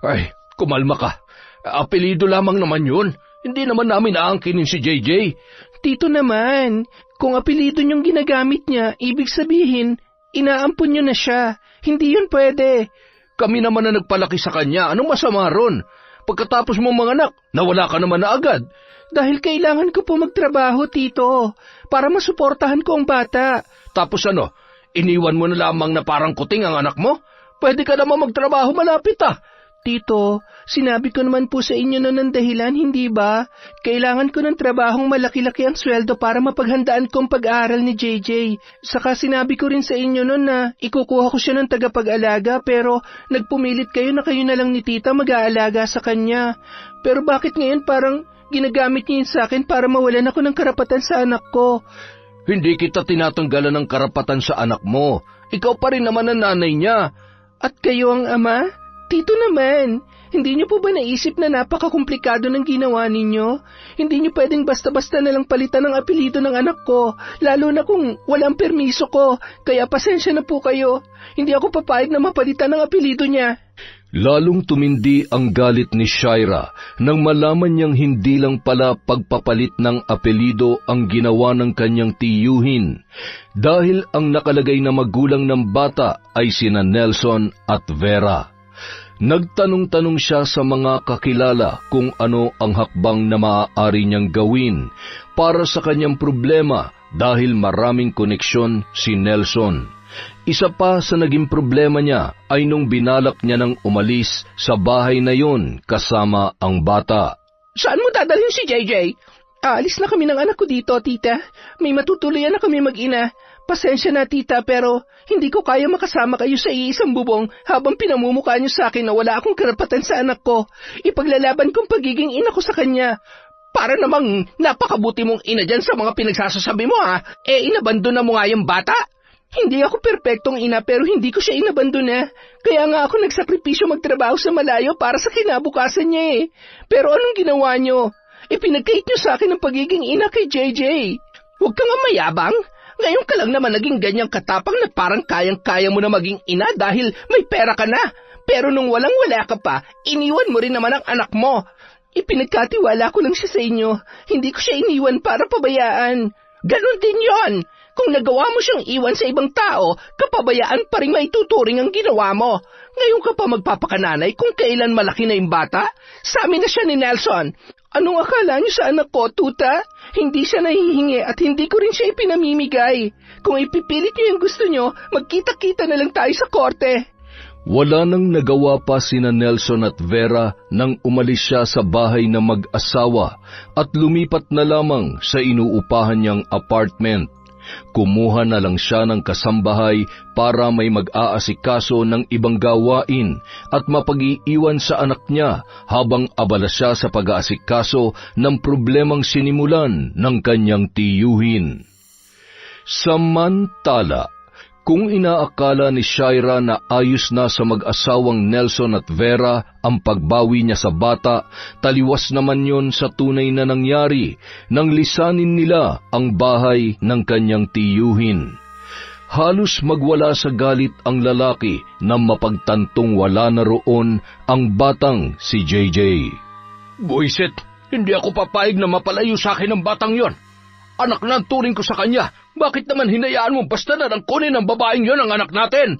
Ay, kumalma ka. Apelido lamang naman yun. Hindi naman namin aangkinin si JJ. Tito naman, kung apelido niyong ginagamit niya, ibig sabihin, inaampun niyo na siya. Hindi yun pwede. Kami naman na nagpalaki sa kanya. Anong masama ron? Pagkatapos mong manganak, nawala ka naman na agad. Dahil kailangan ko po magtrabaho, Tito, para masuportahan ko ang bata. Tapos ano, iniwan mo na lamang na parang kuting ang anak mo? Pwede ka naman magtrabaho malapit Tito, sinabi ko naman po sa inyo noon ng dahilan, hindi ba? Kailangan ko ng trabahong malaki-laki ang sweldo para mapaghandaan ko ang pag-aaral ni JJ. Saka sinabi ko rin sa inyo noon na ikukuha ko siya ng tagapag-alaga pero nagpumilit kayo na kayo na lang ni tita mag-aalaga sa kanya. Pero bakit ngayon parang ginagamit niyo yun sa akin para mawalan ako ng karapatan sa anak ko? Hindi kita tinatanggalan ng karapatan sa anak mo. Ikaw pa rin naman ang nanay niya. At kayo ang ama? Tito naman, Hindi niyo po ba naisip na napakakomplikado ng ginawa ninyo? Hindi niyo pwedeng basta-basta nalang palitan ng apelyido ng anak ko, lalo na kung walang permiso ko. Kaya pasensya na po kayo. Hindi ako papayag na mapalitan ng apelyido niya. Lalong tumindi ang galit ni Shaira nang malaman niyang hindi lang pala pagpapalit ng apelyido ang ginawa ng kanyang tiyuhin, dahil ang nakalagay na magulang ng bata ay sina Nelson at Vera. Nagtanong-tanong siya sa mga kakilala kung ano ang hakbang na maaari niyang gawin para sa kanyang problema dahil maraming koneksyon si Nelson. Isa pa sa naging problema niya ay nung binalak niya nang umalis sa bahay na yon kasama ang bata. Saan mo dadalhin si JJ? Aalis na kami ng anak ko dito, tita. May matutuluyan na kami mag-ina. Pasensya na, tita, pero hindi ko kaya makasama kayo sa iisang bubong habang pinamumukha niyo sa akin na wala akong karapatan sa anak ko. Ipaglalaban kong pagiging ina ko sa kanya. Para namang napakabuti mong ina dyan sa mga pinagsasasabi mo, ha? Inabandon na mo nga yung bata? Hindi ako perpektong ina pero hindi ko siya inabandona. Kaya nga ako nagsakripisyo magtrabaho sa malayo para sa kinabukasan niya eh. Pero anong ginawa niyo? Ipinagkait niyo sa akin ang pagiging ina kay JJ. Huwag ka nga mayabang. Ngayon ka lang naman naging ganyang katapang na parang kayang-kaya mo na maging ina dahil may pera ka na. Pero nung walang-wala ka pa, iniwan mo rin naman ang anak mo. Ipinagkatiwala ko lang siya sa inyo. Hindi ko siya iniwan para pabayaan. Ganon din yon. Kung nagawa mo siyang iwan sa ibang tao, kapabayaan pa rin maituturing ang ginawa mo. Ngayon ka pa magpapakananay kung kailan malaki na yung bata? Sa amin na siya ni Nelson. Anong akala niyo sa anak ko, tuta? Hindi siya nahihingi at hindi ko rin siya ipinamimigay. Kung ipipilit niyo yung gusto niyo, magkita-kita na lang tayo sa korte. Wala nang nagawa pa sina Nelson at Vera nang umalis siya sa bahay na mag-asawa at lumipat na lamang sa inuupahan niyang apartment. Kumuha na lang siya ng kasambahay para may mag-aasikaso ng ibang gawain at mapag-iiwan sa anak niya habang abala siya sa pag-aasikaso ng problemang sinimulan ng kanyang tiyuhin. Samantala, kung inaakala ni Shaira na ayos na sa mag-asawang Nelson at Vera ang pagbawi niya sa bata, taliwas naman yon sa tunay na nangyari nang lisanin nila ang bahay ng kanyang tiyuhin. Halos magwala sa galit ang lalaki nang mapagtantong wala na roon ang batang si JJ. Buisit, hindi ako papayag na mapalayo sa akin ang batang yon. Anak na ang turing ko sa kanya. Bakit naman hinayaan mo basta na nang kunin ng babaeng yon ang anak natin?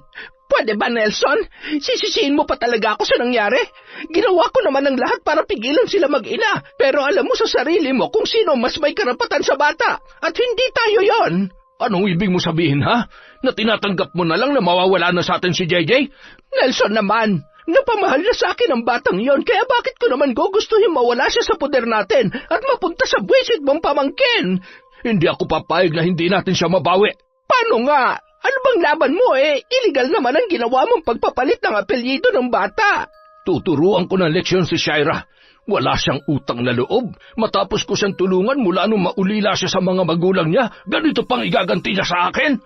Pwede ba, Nelson? Sisisihin mo pa talaga ako sa nangyari? Ginawa ko naman ang lahat para pigilan sila mag-ina. Pero alam mo sa sarili mo kung sino mas may karapatan sa bata. At hindi tayo yon. Anong ibig mo sabihin, ha? Na tinatanggap mo na lang na mawawala na sa atin si JJ? Nelson naman, napamahal na sa akin ang batang yon, kaya bakit ko naman gugustuhin mawala siya sa poder natin at mapunta sa buwisit mong pamangkin? Hindi ako papayag na hindi natin siya mabawi. Paano nga? Ano bang laban mo Illegal naman ang ginawa mong pagpapalit ng apelyido ng bata. Tuturuan ko ng leksyon si Shaira. Wala siyang utang na loob. Matapos ko siyang tulungan mula nung maulila siya sa mga magulang niya, ganito pang igaganti niya sa akin?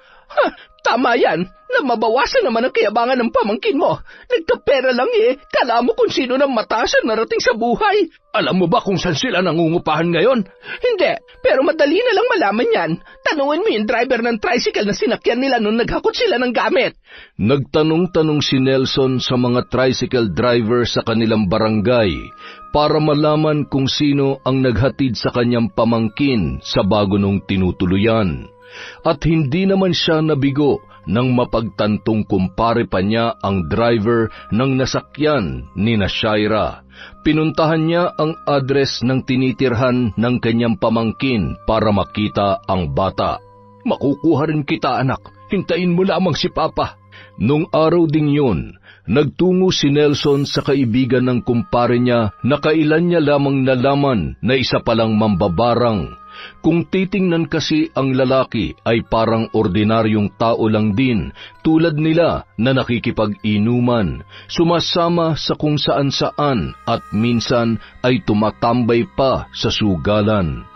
Tama yan, na mabawasan naman ang kayabangan ng pamangkin mo. Nagkapera lang kala mo kung sino ng mataas ang narating sa buhay. Alam mo ba kung saan sila nangungupahan ngayon? Hindi, pero madali na lang malaman yan. Tanungin mo yung driver ng tricycle na sinakyan nila nung naghakot sila ng gamit. Nagtanong-tanong si Nelson sa mga tricycle driver sa kanilang barangay para malaman kung sino ang naghatid sa kanyang pamangkin sa bago nung tinutuluyan. At hindi naman siya nabigo nang mapagtantong kumpare pa niya ang driver ng nasakyan ni Shaira. Pinuntahan niya ang address ng tinitirhan ng kanyang pamangkin para makita ang bata. Makukuha rin kita, anak. Hintayin mo lamang si Papa. Nung araw ding yun, nagtungo si Nelson sa kaibigan ng kumpare niya na kailan niya lamang nalaman na isa palang mambabarang. Kung titingnan kasi ang lalaki ay parang ordinaryong tao lang din, tulad nila na nakikipag-inuman, sumasama sa kung saan-saan at minsan ay tumatambay pa sa sugalan.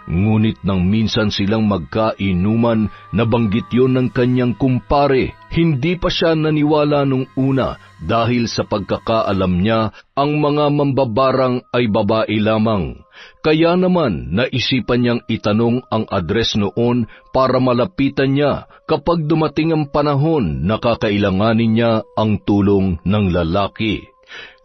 Ngunit nang minsan silang magkainuman, nabanggit yon ng kanyang kumpare. Hindi pa siya naniwala nung una dahil sa pagkakaalam niya ang mga mambabarang ay babae lamang. Kaya naman naisipan niyang itanong ang address noon para malapitan niya kapag dumating ang panahon na kakailanganin niya ang tulong ng lalaki.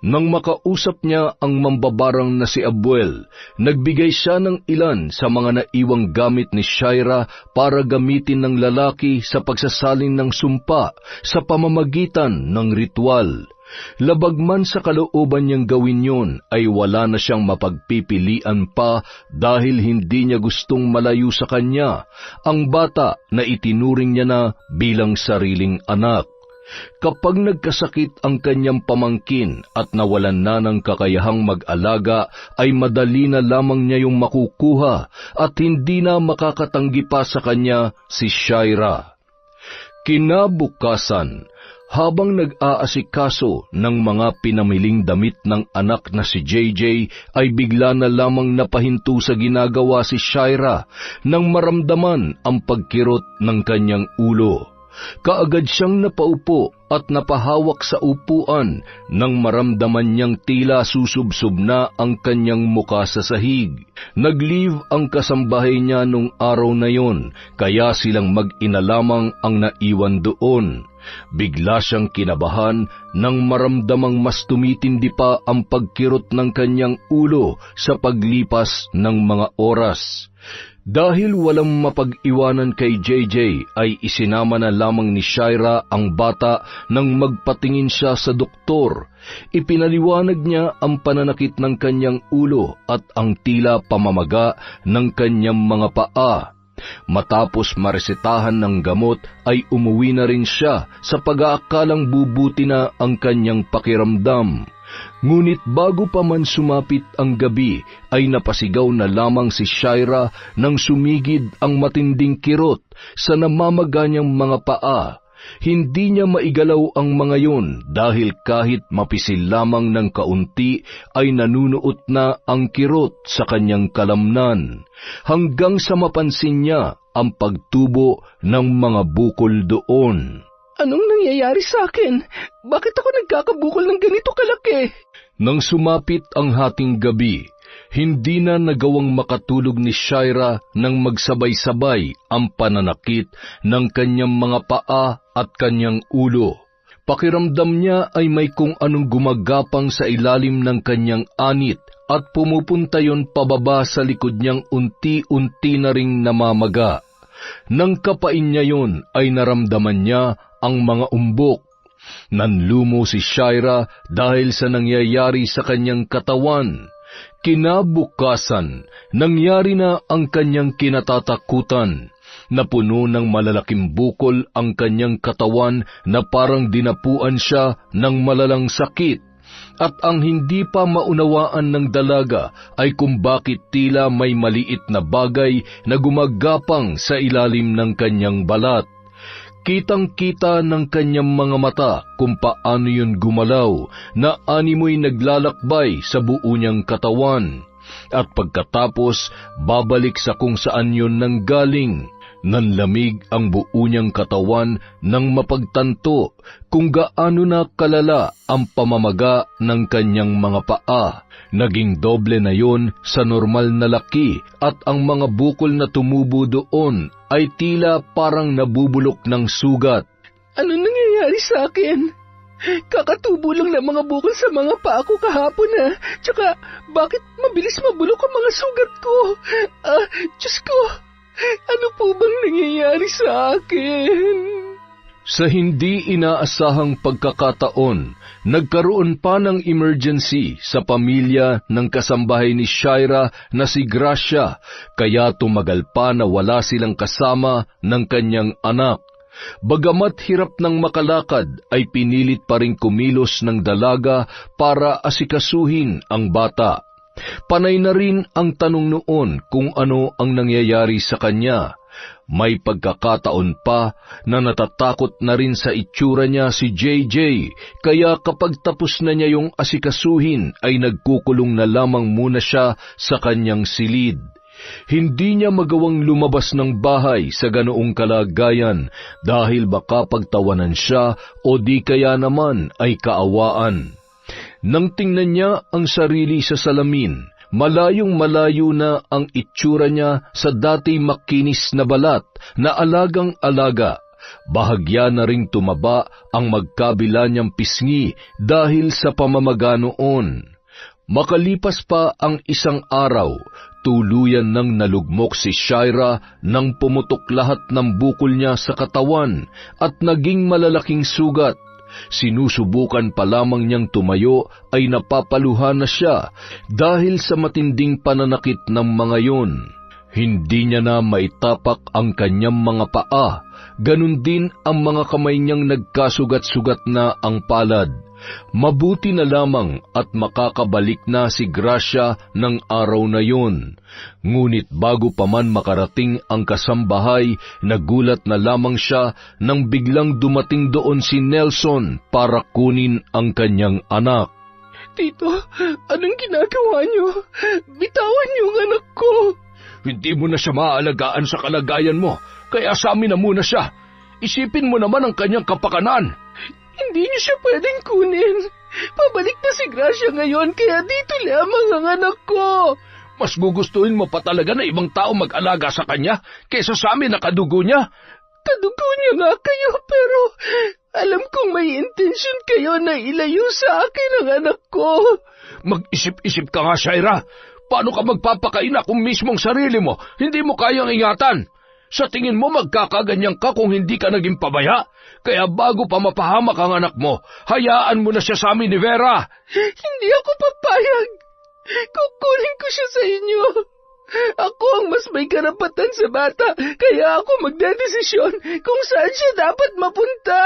Nang makausap niya ang mambabarang na si Abuel, nagbigay siya ng ilan sa mga naiwang gamit ni Shaira para gamitin ng lalaki sa pagsasalin ng sumpa sa pamamagitan ng ritual. Labag man sa kalooban niyang gawin yon, ay wala na siyang mapagpipilian pa dahil hindi niya gustong malayo sa kanya ang bata na itinuring niya na bilang sariling anak. Kapag nagkasakit ang kanyang pamangkin at nawalan na ng kakayahang mag-alaga, ay madali na lamang niya yung makukuha at hindi na makakatanggi pa sa kanya si Shaira. Kinabukasan, habang nag-aasikaso ng mga pinamiling damit ng anak na si JJ, ay bigla na lamang napahinto sa ginagawa si Shaira nang maramdaman ang pagkirot ng kanyang ulo. Kaagad siyang napaupo at napahawak sa upuan nang maramdaman niyang tila susubsob na ang kanyang muka sa sahig. Nag-leave ang kasambahay niya nung araw na yon, kaya silang mag-ina lamang ang naiwan doon. Bigla siyang kinabahan nang maramdamang mas tumitindi pa ang pagkirot ng kanyang ulo sa paglipas ng mga oras. Dahil walang mapag-iwanan kay JJ, ay isinama na lamang ni Shaira ang bata nang magpatingin siya sa doktor. Ipinaliwanag niya ang pananakit ng kanyang ulo at ang tila pamamaga ng kanyang mga paa. Matapos maresetahan ng gamot, ay umuwi na rin siya sa pag-aakalang bubuti na ang kanyang pakiramdam. Ngunit bago pa man sumapit ang gabi, ay napasigaw na lamang si Shaira nang sumigid ang matinding kirot sa namamaga niyang mga paa. Hindi niya maigalaw ang mga yon dahil kahit mapisil lamang ng kaunti ay nanunuot na ang kirot sa kanyang kalamnan, hanggang sa mapansin niya ang pagtubo ng mga bukol doon. Anong nangyayari sa akin? Bakit ako nagkakabukol ng ganito kalaki? Nang sumapit ang hating gabi, hindi na nagawang makatulog ni Shaira nang magsabay-sabay ang pananakit ng kanyang mga paa at kanyang ulo. Pakiramdam niya ay may kung anong gumagapang sa ilalim ng kanyang anit at pumupunta yon pababa sa likod niyang unti-unti na ring namamaga. Nang kapain niya yon, ay naramdaman niya ang mga umbok. Nanlumo si Shaira dahil sa nangyayari sa kanyang katawan. Kinabukasan, nangyari na ang kanyang kinatatakutan. Napuno ng malalaking bukol ang kanyang katawan na parang dinapuan siya ng malalang sakit. At ang hindi pa maunawaan ng dalaga ay kung bakit tila may maliit na bagay na gumagapang sa ilalim ng kanyang balat. Kitang-kita ng kanyang mga mata kung paano yun gumalaw, na animoy naglalakbay sa buo niyang katawan. At pagkatapos, babalik sa kung saan yun nanggaling. Nanlamig ang buo niyang katawan nang mapagtanto kung gaano na kalala ang pamamaga ng kanyang mga paa. Naging doble na yon sa normal na laki at ang mga bukol na tumubo doon ay tila parang nabubulok ng sugat. Ano nangyayari sa akin? Kakatubo lang ng mga bukol sa mga paa ko kahapon na. Tsaka bakit mabilis mabulok ang mga sugat ko? Diyos ko! Ano po bang nangyayari sa akin? Sa hindi inaasahang pagkakataon, nagkaroon pa ng emergency sa pamilya ng kasambahay ni Shaira na si Gracia, kaya tumagal pa na wala silang kasama ng kanyang anak. Bagamat hirap ng makalakad, ay pinilit pa rin kumilos ng dalaga para asikasuhin ang bata. Panay na rin ang tanong noon kung ano ang nangyayari sa kanya. May pagkakataon pa na natatakot na rin sa itsura niya si JJ, kaya kapag tapos na niya yung asikasuhin ay nagkukulong na lamang muna siya sa kanyang silid. Hindi niya magawang lumabas ng bahay sa ganoong kalagayan dahil baka pagtawanan siya o di kaya naman ay kaawaan. Nang tingnan niya ang sarili sa salamin, malayong malayo na ang itsura niya sa dati makinis na balat na alagang-alaga. Bahagya na ring tumaba ang magkabila niyang pisngi dahil sa pamamaga noon. Makalipas pa ang isang araw, tuluyan nang nalugmok si Shaira nang pumutok lahat ng bukol niya sa katawan at naging malalaking sugat. Sinusubukan pa lamang niyang tumayo ay napapaluhan na siya dahil sa matinding pananakit ng mga yon. Hindi niya na maitapak ang kanyang mga paa, ganun din ang mga kamay niyang nagkasugat-sugat na ang palad. Mabuti na lamang at makakabalik na si Gracia ng araw na yon. Ngunit bago pa man makarating ang kasambahay, nagulat na lamang siya nang biglang dumating doon si Nelson para kunin ang kanyang anak. Tito, anong ginagawa niyo? Bitawan niyo ang anak ko. Hindi mo na siya maaalagaan sa kalagayan mo, kaya sa amin na muna siya. Isipin mo naman ang kanyang kapakanan. Hindi niyo siya pwedeng kunin. Pabalik na si Gracia ngayon, kaya dito lamang ang anak ko. Mas gugustuhin mo pa talaga na ibang tao mag-alaga sa kanya kaysa sa amin na kadugo niya? Kadugo niya nga kayo, pero alam kong may intensyon kayo na ilayo sa akin ang anak ko. Mag-isip-isip ka nga, Shaira. Paano ka magpapakaina kung mismong sarili mo hindi mo kayang ingatan? Sa tingin mo magkakaganyan ka kung hindi ka naging pabaya? Kaya bago pa mapahamak ang anak mo, hayaan mo na siya sa amin ni Vera. Hindi ako papayag. Kukunin ko siya sa inyo. Ako ang mas may karapatan sa bata, kaya ako magdedesisyon kung saan siya dapat mapunta.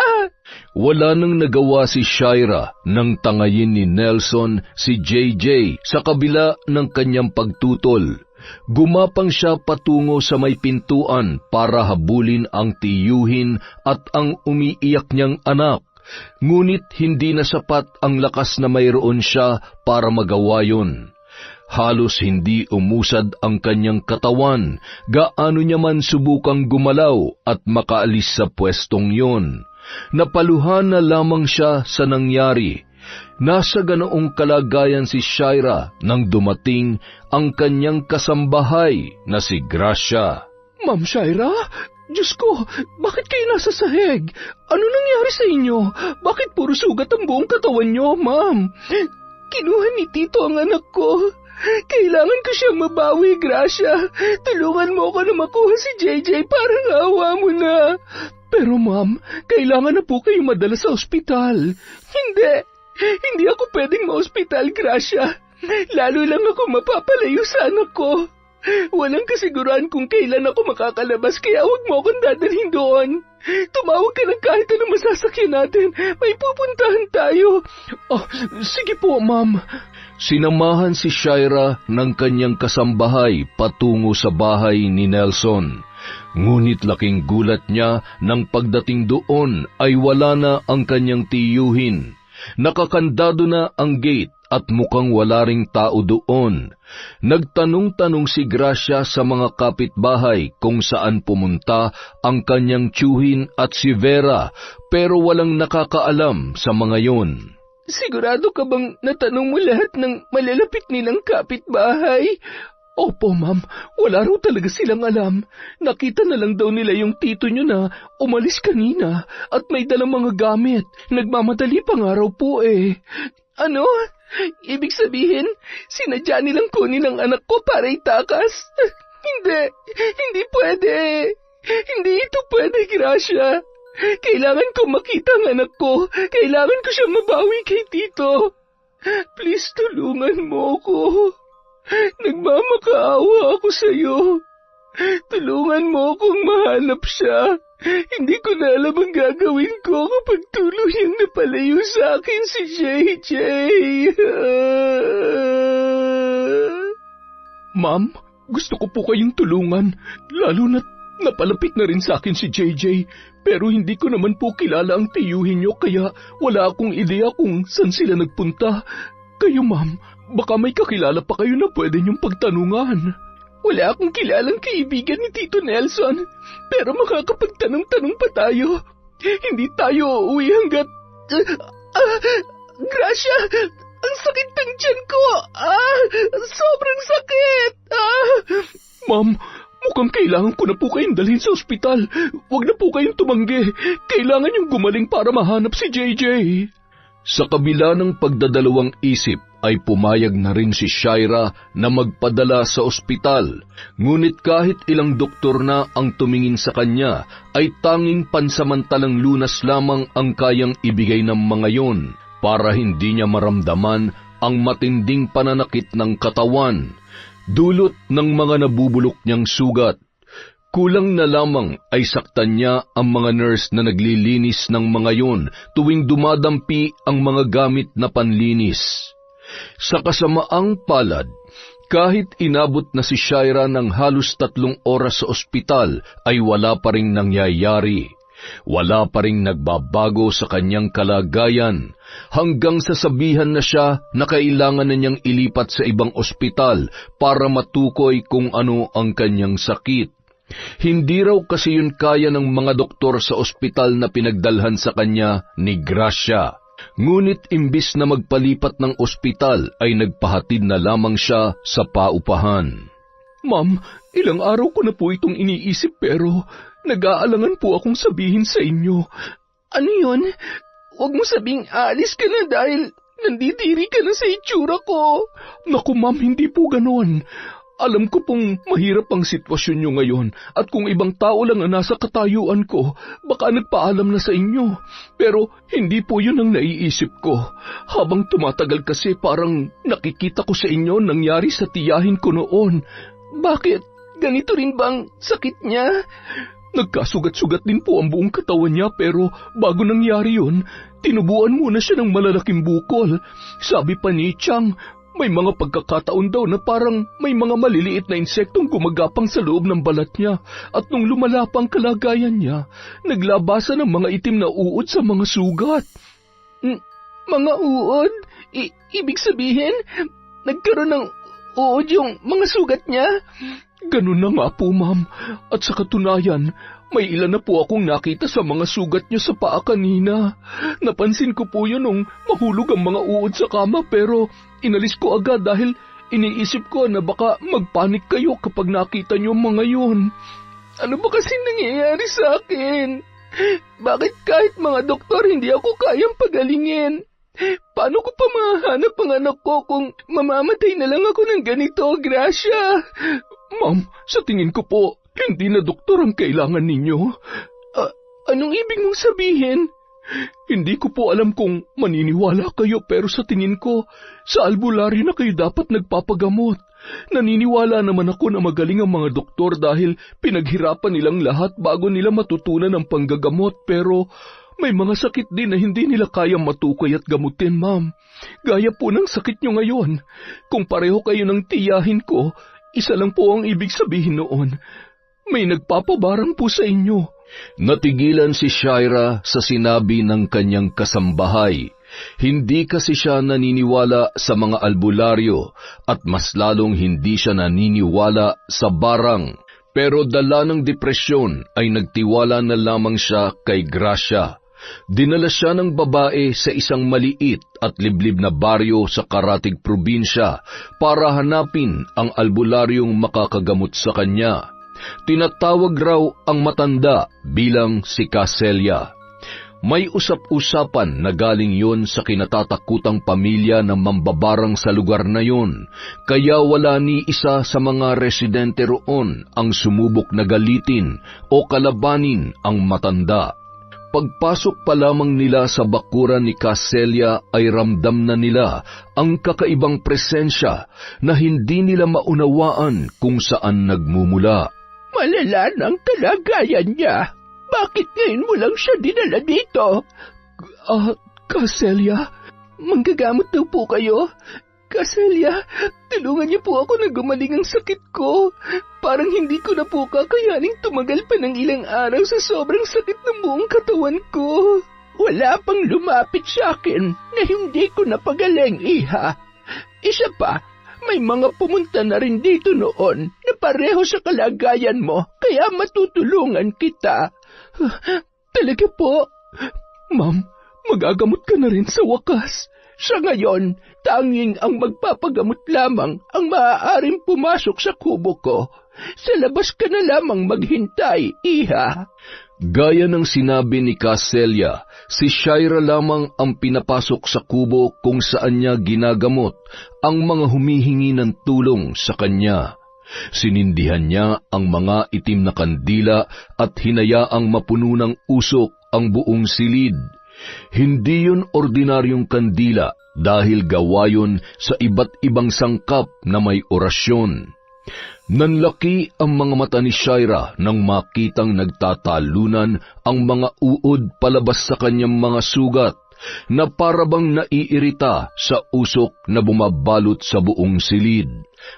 Wala nang nagawa si Shaira nang tangayin ni Nelson si JJ sa kabila ng kanyang pagtutol. Gumapang siya patungo sa may pintuan para habulin ang tiyuhin at ang umiiyak niyang anak. Ngunit hindi na sapat ang lakas na mayroon siya para magawa yun. Halos hindi umusad ang kanyang katawan, gaano niya man subukang gumalaw at makaalis sa pwestong yon. Napaluhan na lamang siya sa nangyari. Nasa ganoong kalagayan si Shaira nang dumating ang kanyang kasambahay na si Gracia. Ma'am Shaira, Diyos ko, bakit kayo nasa sahig? Ano nangyari sa inyo? Bakit puro sugat ang buong katawan niyo, ma'am? Kinuha ni Tito ang anak ko. Kailangan ko siyang mabawi, Gracia. Tulungan mo ako na makuha si JJ, parang awa mo na. Pero ma'am, kailangan na po kayo madala sa ospital. Hindi ako pwedeng ma-ospital, Gracia. Lalo lang ako mapapalayo sa anak ko. Walang kasiguran kung kailan ako makakalabas, kaya huwag mo akong dadalhin doon. Tumawag ka ng kahit anong masasakyan natin. May pupuntahan tayo. Oh, sige po, ma'am. Sinamahan si Shaira ng kanyang kasambahay patungo sa bahay ni Nelson. Ngunit laking gulat niya nang pagdating doon ay wala na ang kanyang tiyuhin. Nakakandado na ang gate at mukhang wala ring tao doon. Nagtanong-tanong si Gracia sa mga kapitbahay kung saan pumunta ang kanyang tiyuhin at si Vera, pero walang nakakaalam sa mga yon. Sigurado ka bang natanong mo lahat ng malalapit nilang kapitbahay? Opo, ma'am. Wala raw talaga silang alam. Nakita na lang daw nila yung tito nyo na umalis kanina at may dalang mga gamit. Nagmamadali pa nga raw po eh. Ano? Ibig sabihin, sinadya nilang kunin ang anak ko para itakas? Hindi pwede. Hindi ito pwede, Gracia. Kailangan ko makita ang anak ko. Kailangan ko siya mabawi kay Tito. Please, tulungan mo ako. Nagmamakaawa ako sa iyo. Tulungan mo akong mahanap siya. Hindi ko na alam ang gagawin ko kapag tuluyang napalayo sa akin si JJ. Ma'am, gusto ko po kayong tulungan, lalo na't napalapit na rin sa akin si JJ, pero hindi ko naman po kilala ang tiyuhin niyo kaya wala akong ideya kung saan sila nagpunta. Kayo, ma'am, baka may kakilala pa kayo na pwede niyong pagtanungan. Wala akong kilalang kaibigan ni Tito Nelson, pero makakapagtanong-tanong pa tayo. Hindi tayo uuwi hanggat... Gracia! Ang sakit ng tiyan ko! Sobrang sakit! Ma'am, mukhang kailangan ko na po kayong dalhin sa ospital. Huwag na po kayong tumanggi. Kailangan yung gumaling para mahanap si JJ. Sa kabila ng pagdadalawang isip, ay pumayag na rin si Shaira na magpadala sa ospital. Ngunit kahit ilang doktor na ang tumingin sa kanya, ay tanging pansamantalang lunas lamang ang kayang ibigay ng mga yon para hindi niya maramdaman ang matinding pananakit ng katawan, dulot ng mga nabubulok niyang sugat. Kulang na lamang ay saktan niya ang mga nurse na naglilinis ng mga yon tuwing dumadampi ang mga gamit na panlinis. Sa kasamaang palad, kahit inabot na si Shaira ng halos 3 oras sa ospital, ay wala pa ring nangyayari. Wala pa ring nagbabago sa kanyang kalagayan, hanggang sasabihan na siya na kailangan na niyang ilipat sa ibang ospital para matukoy kung ano ang kanyang sakit. Hindi raw kasi yun kaya ng mga doktor sa ospital na pinagdalhan sa kanya ni Gracia. Ngunit imbis na magpalipat ng ospital ay nagpahatid na lamang siya sa paupahan. Ma'am, ilang araw ko na po itong iniisip pero nag-aalangan po akong sabihin sa inyo. Ano yun? Huwag mo sabing aalis ka na dahil nandidiri ka na sa itsura ko. Naku ma'am, hindi po ganon. Alam ko pong mahirap ang sitwasyon nyo ngayon at kung ibang tao lang ang nasa katayuan ko, baka nagpaalam na sa inyo. Pero hindi po yun ang naiisip ko. Habang tumatagal kasi parang nakikita ko sa inyo nangyari sa tiyahin ko noon. Bakit? Ganito rin bang sakit niya? Nagkasugat-sugat din po ang buong katawan niya pero bago nangyari yun, tinubuan muna siya ng malalaking bukol. Sabi pa ni Chang, may mga pagkakataon daw na parang may mga maliliit na insektong gumagapang sa loob ng balat niya at nung lumala pa ang kalagayan niya, naglabasan ng mga itim na uod sa mga sugat. Mga uod? Ibig sabihin, nagkaroon ng uod yung mga sugat niya? Ganun na nga po, ma'am. At sa katunayan, may ilan na po akong nakita sa mga sugat niyo sa paa kanina. Napansin ko po yun nung mahulog ang mga uod sa kama pero inalis ko agad dahil iniisip ko na baka magpanik kayo kapag nakita niyo mga yun. Ano ba kasi nangyayari sa akin? Bakit kahit mga doktor hindi ako kayang pagalingin? Paano ko pa mahanap ang anak ko kung mamamatay na lang ako ng ganito, Gracia? Ma'am, sa tingin ko po, hindi na doktor ang kailangan ninyo. Anong ibig mong sabihin? Hindi ko po alam kung maniniwala kayo pero sa tingin ko, sa albularyo na kayo dapat nagpapagamot. Naniniwala naman ako na magaling ang mga doktor dahil pinaghirapan nilang lahat bago nila matutunan ang panggagamot pero may mga sakit din na hindi nila kayang matukoy at gamutin, ma'am. Gaya po ng sakit nyo ngayon. Kung pareho kayo ng tiyahin ko, isa lang po ang ibig sabihin noon. May nagpapabarang po sa inyo. Natigilan si Shaira sa sinabi ng kanyang kasambahay. Hindi kasi siya naniniwala sa mga albularyo at mas lalong hindi siya naniniwala sa barang. Pero dala ng depresyon ay nagtiwala na lamang siya kay Gracia. Dinala siya ng babae sa isang maliit at liblib na baryo sa Karatig probinsya para hanapin ang albularyong makakagamot sa kanya. Tinatawag raw ang matanda bilang si Caselia. May usap-usapan na galing yon sa kinatatakutang pamilya ng mambabarang sa lugar na yon, kaya wala ni isa sa mga residente roon ang sumubok na galitin o kalabanin ang matanda. Pagpasok pa lamang nila sa bakuran ni Caselia ay ramdam na nila ang kakaibang presensya na hindi nila maunawaan kung saan nagmumula. Malala ng kalagayan niya. Bakit ngayon mo lang siya dinala dito? Caselia? Manggagamot daw po kayo? Caselia, tulungan niyo po ako na gumaling ang sakit ko. Parang hindi ko na po kakayaning tumagal pa ng ilang araw sa sobrang sakit ng buong katawan ko. Wala pang lumapit sa akin na hindi ko napagaling, iha. Isa pa, may mga pumunta na rin dito noon na pareho sa kalagayan mo, kaya matutulungan kita. Talaga po? Ma'am, magagamot ka na rin sa wakas. Sa ngayon, tanging ang magpapagamot lamang ang maaaring pumasok sa kubo ko. Sa labas ka na lamang maghintay, iha. Gaya ng sinabi ni Caselia, si Shaira lamang ang pinapasok sa kubo kung saan niya ginagamot ang mga humihingi ng tulong sa kanya. Sinindihan niya ang mga itim na kandila at hinayaang mapuno ng usok ang buong silid. Hindi yun ordinaryong kandila dahil gawa yun sa iba't ibang sangkap na may orasyon. Nanlaki ang mga mata ni Shaira nang makitang nagtatalunan ang mga uod palabas sa kanyang mga sugat na parabang naiirita sa usok na bumabalot sa buong silid.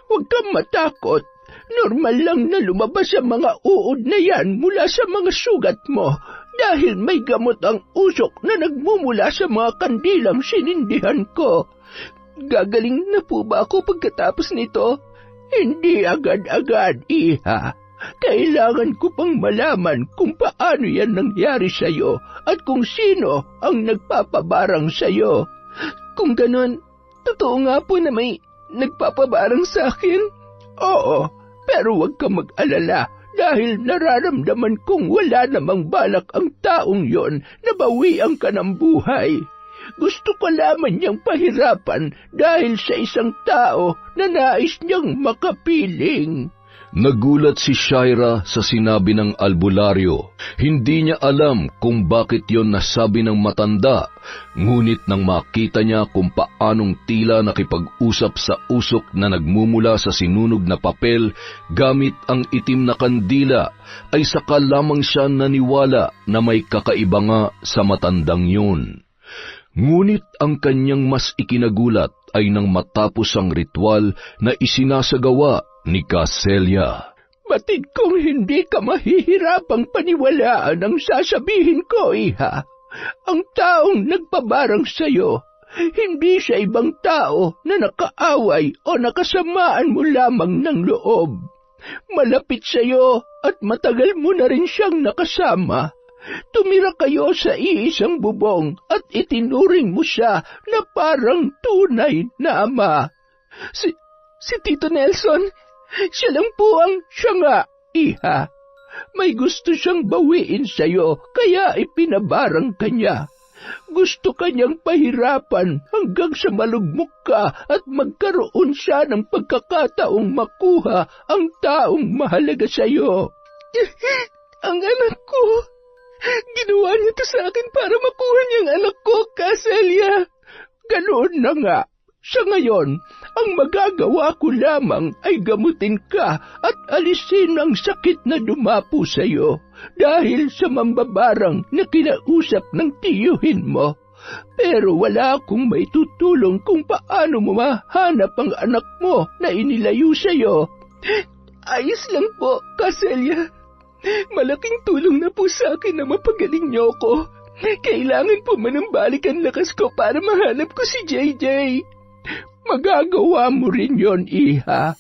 Huwag kang matakot. Normal lang na lumabas ang mga uod na yan mula sa mga sugat mo dahil may gamot ang usok na nagmumula sa mga kandilang sinindihan ko. Gagaling na po ba ako pagkatapos nito? Hindi agad-agad, iha. Kailangan ko pang malaman kung paano yan nangyari sa'yo at kung sino ang nagpapabarang sa'yo. Kung ganon, totoo nga po na may nagpapabarang sa akin? Oo, pero huwag kang mag-alala dahil nararamdaman kong wala namang balak ang taong yon na bawian ka ng buhay. Gusto ko lamang niyang pahirapan dahil sa isang tao na nais niyang makapiling. Nagulat si Shaira sa sinabi ng albularyo. Hindi niya alam kung bakit yon nasabi ng matanda, ngunit nang makita niya kung paanong tila nakipag-usap sa usok na nagmumula sa sinunog na papel gamit ang itim na kandila, ay saka lamang siya naniwala na may kakaiba nga sa matandang yun. Ngunit ang kanyang mas ikinagulat ay nang matapos ang ritual na isinasagawa ni Caselia. Batid kong hindi ka mahihirapang paniwalaan ang sasabihin ko, iha. Ang taong nagpabarang sa'yo, hindi siya ibang tao na nakaaway o nakasamaan mo lamang ng loob. Malapit sa'yo at matagal mo na rin siyang nakasama. Tumira kayo sa iisang bubong at itinuring mo siya na parang tunay na ama. Si Tito Nelson, siya lang po siya nga, iha. May gusto siyang bawiin sa'yo, kaya ipinabarang kanya. Gusto kanyang pahirapan hanggang sa malugmok ka at magkaroon siya ng pagkakataong makuha ang taong mahalaga sa'yo. Ang anak ko! Ginawa niya to sa akin para makuha niyang anak ko, Caselia. Ganoon na nga. Sa ngayon, ang magagawa ko lamang ay gamutin ka at alisin ang sakit na dumapo sa iyo dahil sa mambabarang na kinausap ng tiyuhin mo. Pero wala akong maitutulong kung paano mo mahanap ang anak mo na inilayo sa iyo. Ayos lang po, Caselia. Malaking tulong na po sa akin na mapagaling niyo ko. Kailangan po manambalik ang lakas ko para mahanap ko si JJ. Magagawa mo rin yon, iha.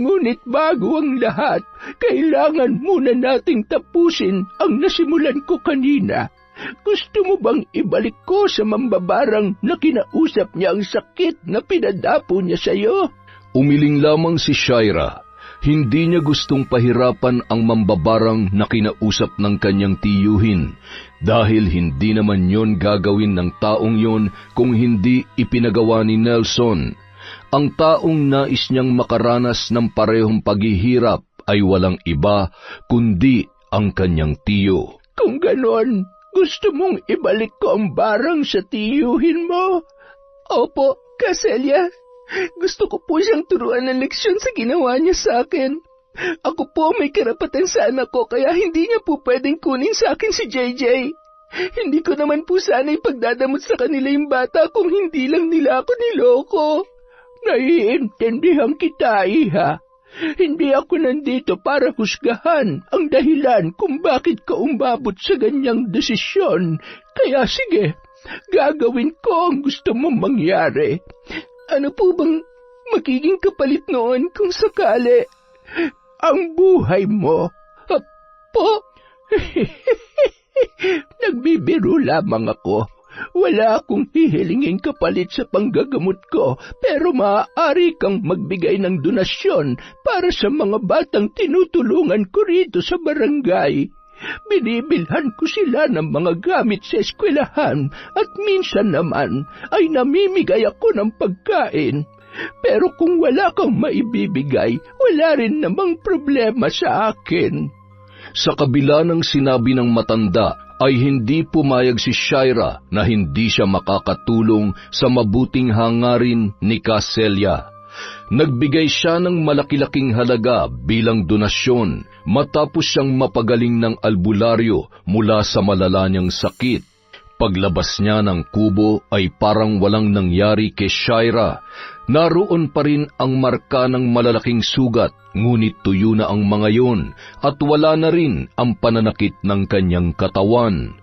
Ngunit bago ang lahat, kailangan muna nating tapusin ang nasimulan ko kanina. Gusto mo bang ibalik ko sa mambabarang na kinausap niya ang sakit na pinadapo niya sa'yo? Umiling lamang si Shaira. Hindi niya gustong pahirapan ang mambabarang na kinausap ng kanyang tiyuhin dahil hindi naman yon gagawin ng taong yon kung hindi ipinagawa ni Nelson. Ang taong nais niyang makaranas ng parehong paghihirap ay walang iba kundi ang kanyang tiyo. Kung ganon, gusto mong ibalik ko ang barang sa tiyuhin mo? Opo, Caselia. Gusto ko po siyang turuan ng leksyon sa ginawa niya sa akin. Ako po may karapatan sa anak ko kaya hindi niya po pwedeng kunin sa akin si JJ. Hindi ko naman po sana ipagdadamot sa kanila yung bata kung hindi lang nila ako niloko. Naiintindihan kita, iha. Hindi ako nandito para husgahan ang dahilan kung bakit ka umabot sa ganyang desisyon. Kaya sige, gagawin ko ang gusto mong mangyari. Ano po bang magiging kapalit noon kung sakali? ang buhay mo. Po? Nagbibiro lamang ako. Wala akong hihilingin kapalit sa panggagamot ko, pero maaari kang magbigay ng donasyon para sa mga batang tinutulungan ko rito sa barangay. Binibilhan ko sila ng mga gamit sa eskwelahan at minsan naman ay namimigay ako ng pagkain. Pero kung wala kang maibibigay, wala rin namang problema sa akin. Sa kabila ng sinabi ng matanda, ay hindi pumayag si Shaira na hindi siya makakatulong sa mabuting hangarin ni Caselia. Nagbigay siya ng malaki-laking halaga bilang donasyon matapos siyang mapagaling ng albularyo mula sa malala niyang sakit. Paglabas niya ng kubo ay parang walang nangyari kay Shaira. Naroon pa rin ang marka ng malalaking sugat, ngunit tuyo na ang mga yon at wala na rin ang pananakit ng kanyang katawan.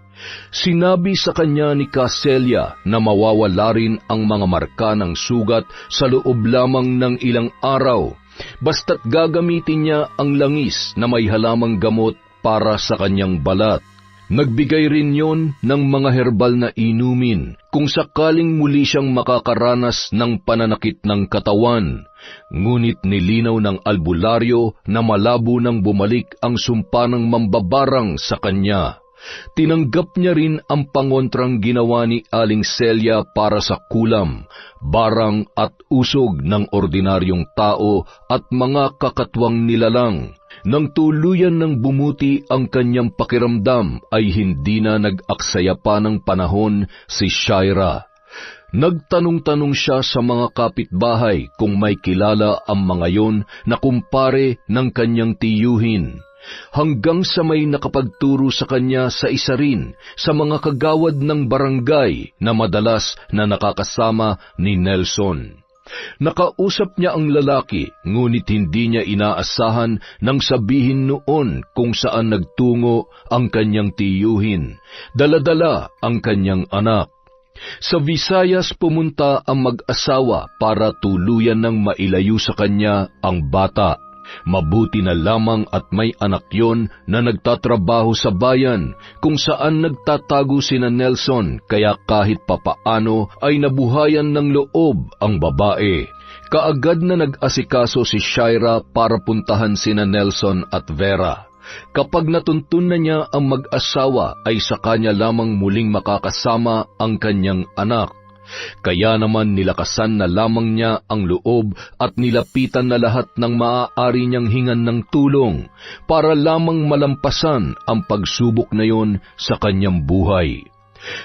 Sinabi sa kanya ni Caselia na mawawala rin ang mga marka ng sugat sa loob lamang ng ilang araw, basta't gagamitin niya ang langis na may halamang gamot para sa kanyang balat. Nagbigay rin yon ng mga herbal na inumin kung sakaling muli siyang makakaranas ng pananakit ng katawan. Ngunit nilinaw ng albularyo na malabo nang bumalik ang sumpa ng mambabarang sa kanya. Tinanggap niya rin ang pangontrang ginawa ni Aling Celia para sa kulam, barang at usog ng ordinaryong tao at mga kakatwang nilalang. Nang tuluyan ng bumuti ang kanyang pakiramdam ay hindi na nag-aksaya pa ng panahon si Shaira. Nagtanong-tanong siya sa mga kapitbahay kung may kilala ang mga yon na kumpare ng kanyang tiyuhin, hanggang sa may nakapagturo sa kanya sa isa rin sa mga kagawad ng barangay na madalas na nakakasama ni Nelson. Nakausap niya ang lalaki, ngunit hindi niya inaasahan nang sabihin noon kung saan nagtungo ang kanyang tiyuhin. Dala-dala ang kanyang anak. Sa Visayas pumunta ang mag-asawa para tuluyan ng mailayo sa kanya ang bata. Mabuti na lamang at may anak yon na nagtatrabaho sa bayan kung saan nagtatago sina Nelson, kaya kahit papaano ay nabuhayan ng loob ang babae. Kaagad na nag-asikaso si Shaira para puntahan sina Nelson at Vera. Kapag natuntun na niya ang mag-asawa ay sa kanya lamang muling makakasama ang kanyang anak. Kaya naman nilakasan na lamang niya ang loob at nilapitan na lahat ng maaari niyang hingan ng tulong para lamang malampasan ang pagsubok na yon sa kanyang buhay.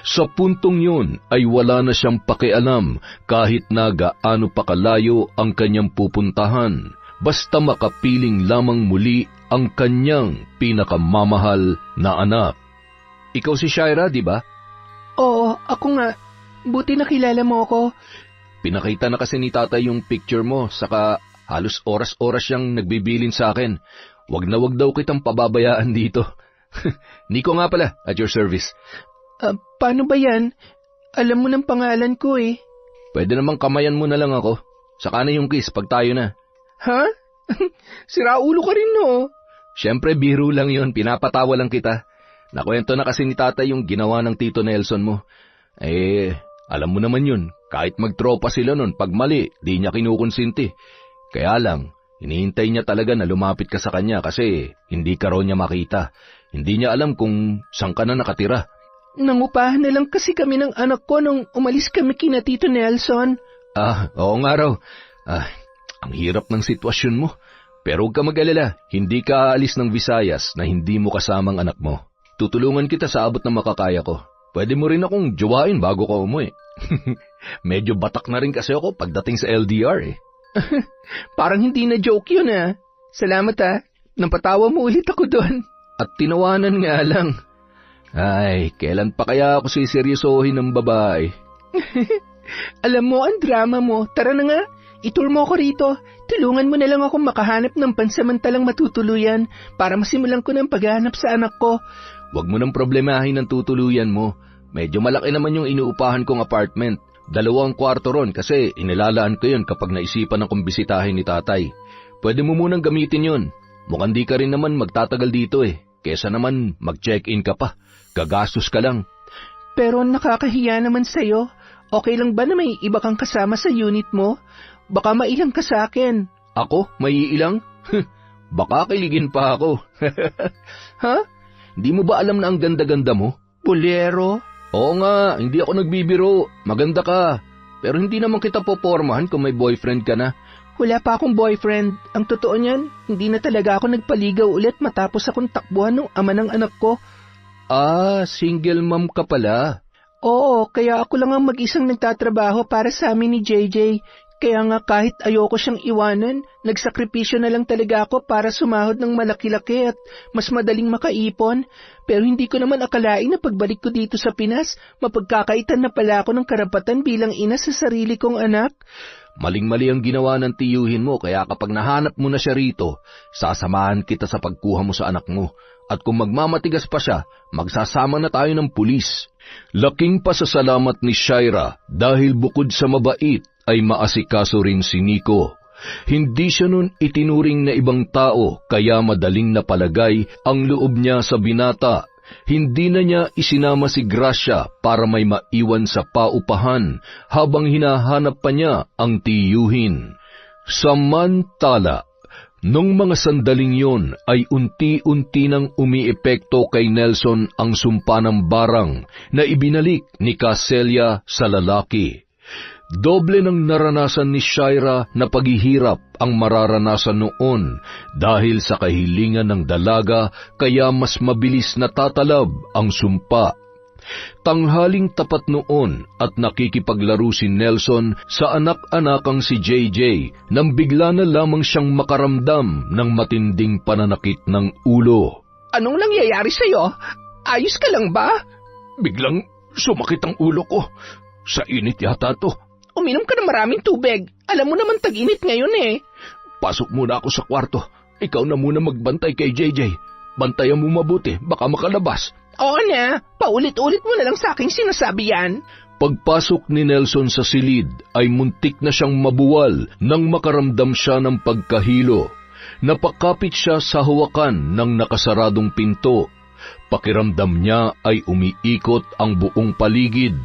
Sa puntong yon ay wala na siyang pakialam kahit na gaano pa kalayo ang kanyang pupuntahan, basta makapiling lamang muli ang kanyang pinakamamahal na anak. Ikaw si Shaira, di ba? Oo, ako nga. Buti nakilala mo ako. Pinakita na kasi ni tatay yung picture mo, saka halos oras-oras siyang nagbibilin sa akin. Wag na wag daw kitang pababayaan dito. Nico nga pala, at your service. Paano ba yan? Alam mo ng pangalan ko eh. Pwede namang kamayan mo na lang ako. Saka na yung kiss pag tayo na. Ha? Siraulo ka rin no? Siyempre biro lang yun, pinapatawa lang kita. Nakwento na kasi ni tatay yung ginawa ng Tito Nelson mo. Alam mo naman yun, kahit magtropa sila nun, pag mali, di niya kinukonsinti. Kaya lang, hinihintay niya talaga na lumapit ka sa kanya kasi hindi ka raw niya makita. Hindi niya alam kung saan ka na nakatira. Nangupahan na lang kasi kami ng anak ko nung umalis kami kina Tito Nelson. Oo nga raw. Ang hirap ng sitwasyon mo. Pero huwag ka mag-alala, hindi ka aalis ng Visayas na hindi mo kasamang anak mo. Tutulungan kita sa abot ng makakaya ko. Pwede mo rin akong jowain bago ka umuwi. Medyo batak na rin kasi ako pagdating sa LDR eh. Parang hindi na joke yun ah. Salamat ah. Napatawa mo ulit ako doon. At tinawanan nga lang. Ay, kailan pa kaya ako siseryosohin ng babae? Alam mo ang drama mo. Tara na nga. Itur mo ako rito. Tulungan mo na lang akong makahanap ng pansamantalang matutuluyan para masimulan ko ng paghahanap sa anak ko. Huwag mo nang problemahin ang tutuluyan mo. Medyo malaki naman yung inuupahan kong apartment. 2 kwarto ron kasi inilalaan ko yun kapag naisipan akong bisitahin ni tatay. Pwede mo munang gamitin yun. Mukhang di ka rin naman magtatagal dito eh. Kesa naman mag-check-in ka pa. Gagastos ka lang. Pero nakakahiya naman sa'yo. Okay lang ba na may iba kang kasama sa unit mo? Baka mailang ka sa akin. Ako? Maiilang? Baka kiligin pa ako. Ha? Di mo ba alam na ang ganda-ganda mo? Bolero? Oo nga, hindi ako nagbibiro. Maganda ka. Pero hindi naman kita popormahan kung may boyfriend ka na. Wala pa akong boyfriend. Ang totoo niyan, hindi na talaga ako nagpaligaw ulit matapos akong takbuhan ng ama ng anak ko. Ah, single mom ka pala. Oo, kaya ako lang ang mag-isang nagtatrabaho para sa amin ni JJ. Kaya nga kahit ayoko siyang iwanan, nagsakripisyo na lang talaga ako para sumahod ng malaki-laki at mas madaling makaipon. Pero hindi ko naman akalain na pagbalik ko dito sa Pinas, mapagkakaitan na pala ako ng karapatan bilang ina sa sarili kong anak. Maling-mali ang ginawa ng tiyuhin mo, kaya kapag nahanap mo na siya rito, sasamahan kita sa pagkuha mo sa anak mo. At kung magmamatigas pa siya, magsasama na tayo ng pulis. Laking pasasalamat ni Shaira dahil bukod sa mabait ay maasikaso rin si Nico. Hindi siya nun itinuring na ibang tao kaya madaling napalagay ang loob niya sa binata. Hindi na niya isinama si Gracia para may maiwan sa paupahan habang hinahanap pa niya ang tiyuhin. Samantala, nung mga sandaling yon ay unti-unti nang umiepekto kay Nelson ang sumpa ng barang na ibinalik ni Caselia sa lalaki. Doble ng naranasan ni Shaira na paghihirap ang mararanasan noon dahil sa kahilingan ng dalaga kaya mas mabilis natatalab ang sumpa. Tanghaling tapat noon at nakikipaglaro si Nelson sa anak-anakang si JJ nang bigla na lamang siyang makaramdam ng matinding pananakit ng ulo. Anong nangyayari sa'yo? Ayos ka lang ba? Biglang sumakit ang ulo ko. Sa init yata to. Uminom ka ng maraming tubig. Alam mo naman tag-init ngayon eh. Pasok muna ako sa kwarto. Ikaw na muna magbantay kay JJ. Bantayan mo mabuti, baka makalabas. Oo na, paulit-ulit mo na lang sa aking sinasabi yan. Pagpasok ni Nelson sa silid ay muntik na siyang mabuwal nang makaramdam siya ng pagkahilo. Napakapit siya sa hawakan ng nakasaradong pinto. Pakiramdam niya ay umiikot ang buong paligid.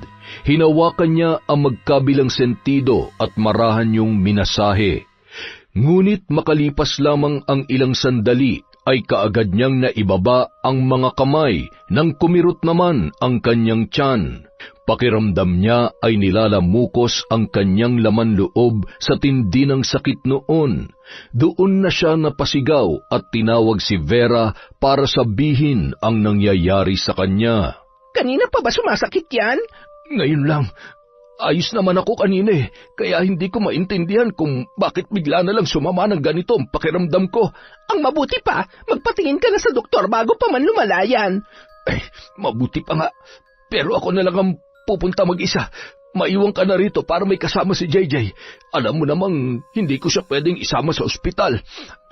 Hinawakan niya ang magkabilang sentido at marahan yung minasahe. Ngunit makalipas lamang ang ilang sandali ay kaagad niyang naibaba ang mga kamay nang kumirot naman ang kanyang tiyan. Pakiramdam niya ay nilalamukos ang kanyang laman loob sa tindi ng sakit noon. Doon na siya napasigaw at tinawag si Vera para sabihin ang nangyayari sa kanya. Kanina pa ba sumasakit yan? Ngayon lang. Ayos naman ako kanina eh, kaya hindi ko maintindihan kung bakit bigla na lang sumama ng ganito ang pakiramdam ko. Ang mabuti pa, magpatingin ka na sa doktor bago pa man lumalayan. Mabuti pa nga. Pero ako na lang ang pupunta mag-isa. Maiwan ka na rito para may kasama si JJ. Alam mo namang hindi ko siya pwedeng isama sa ospital.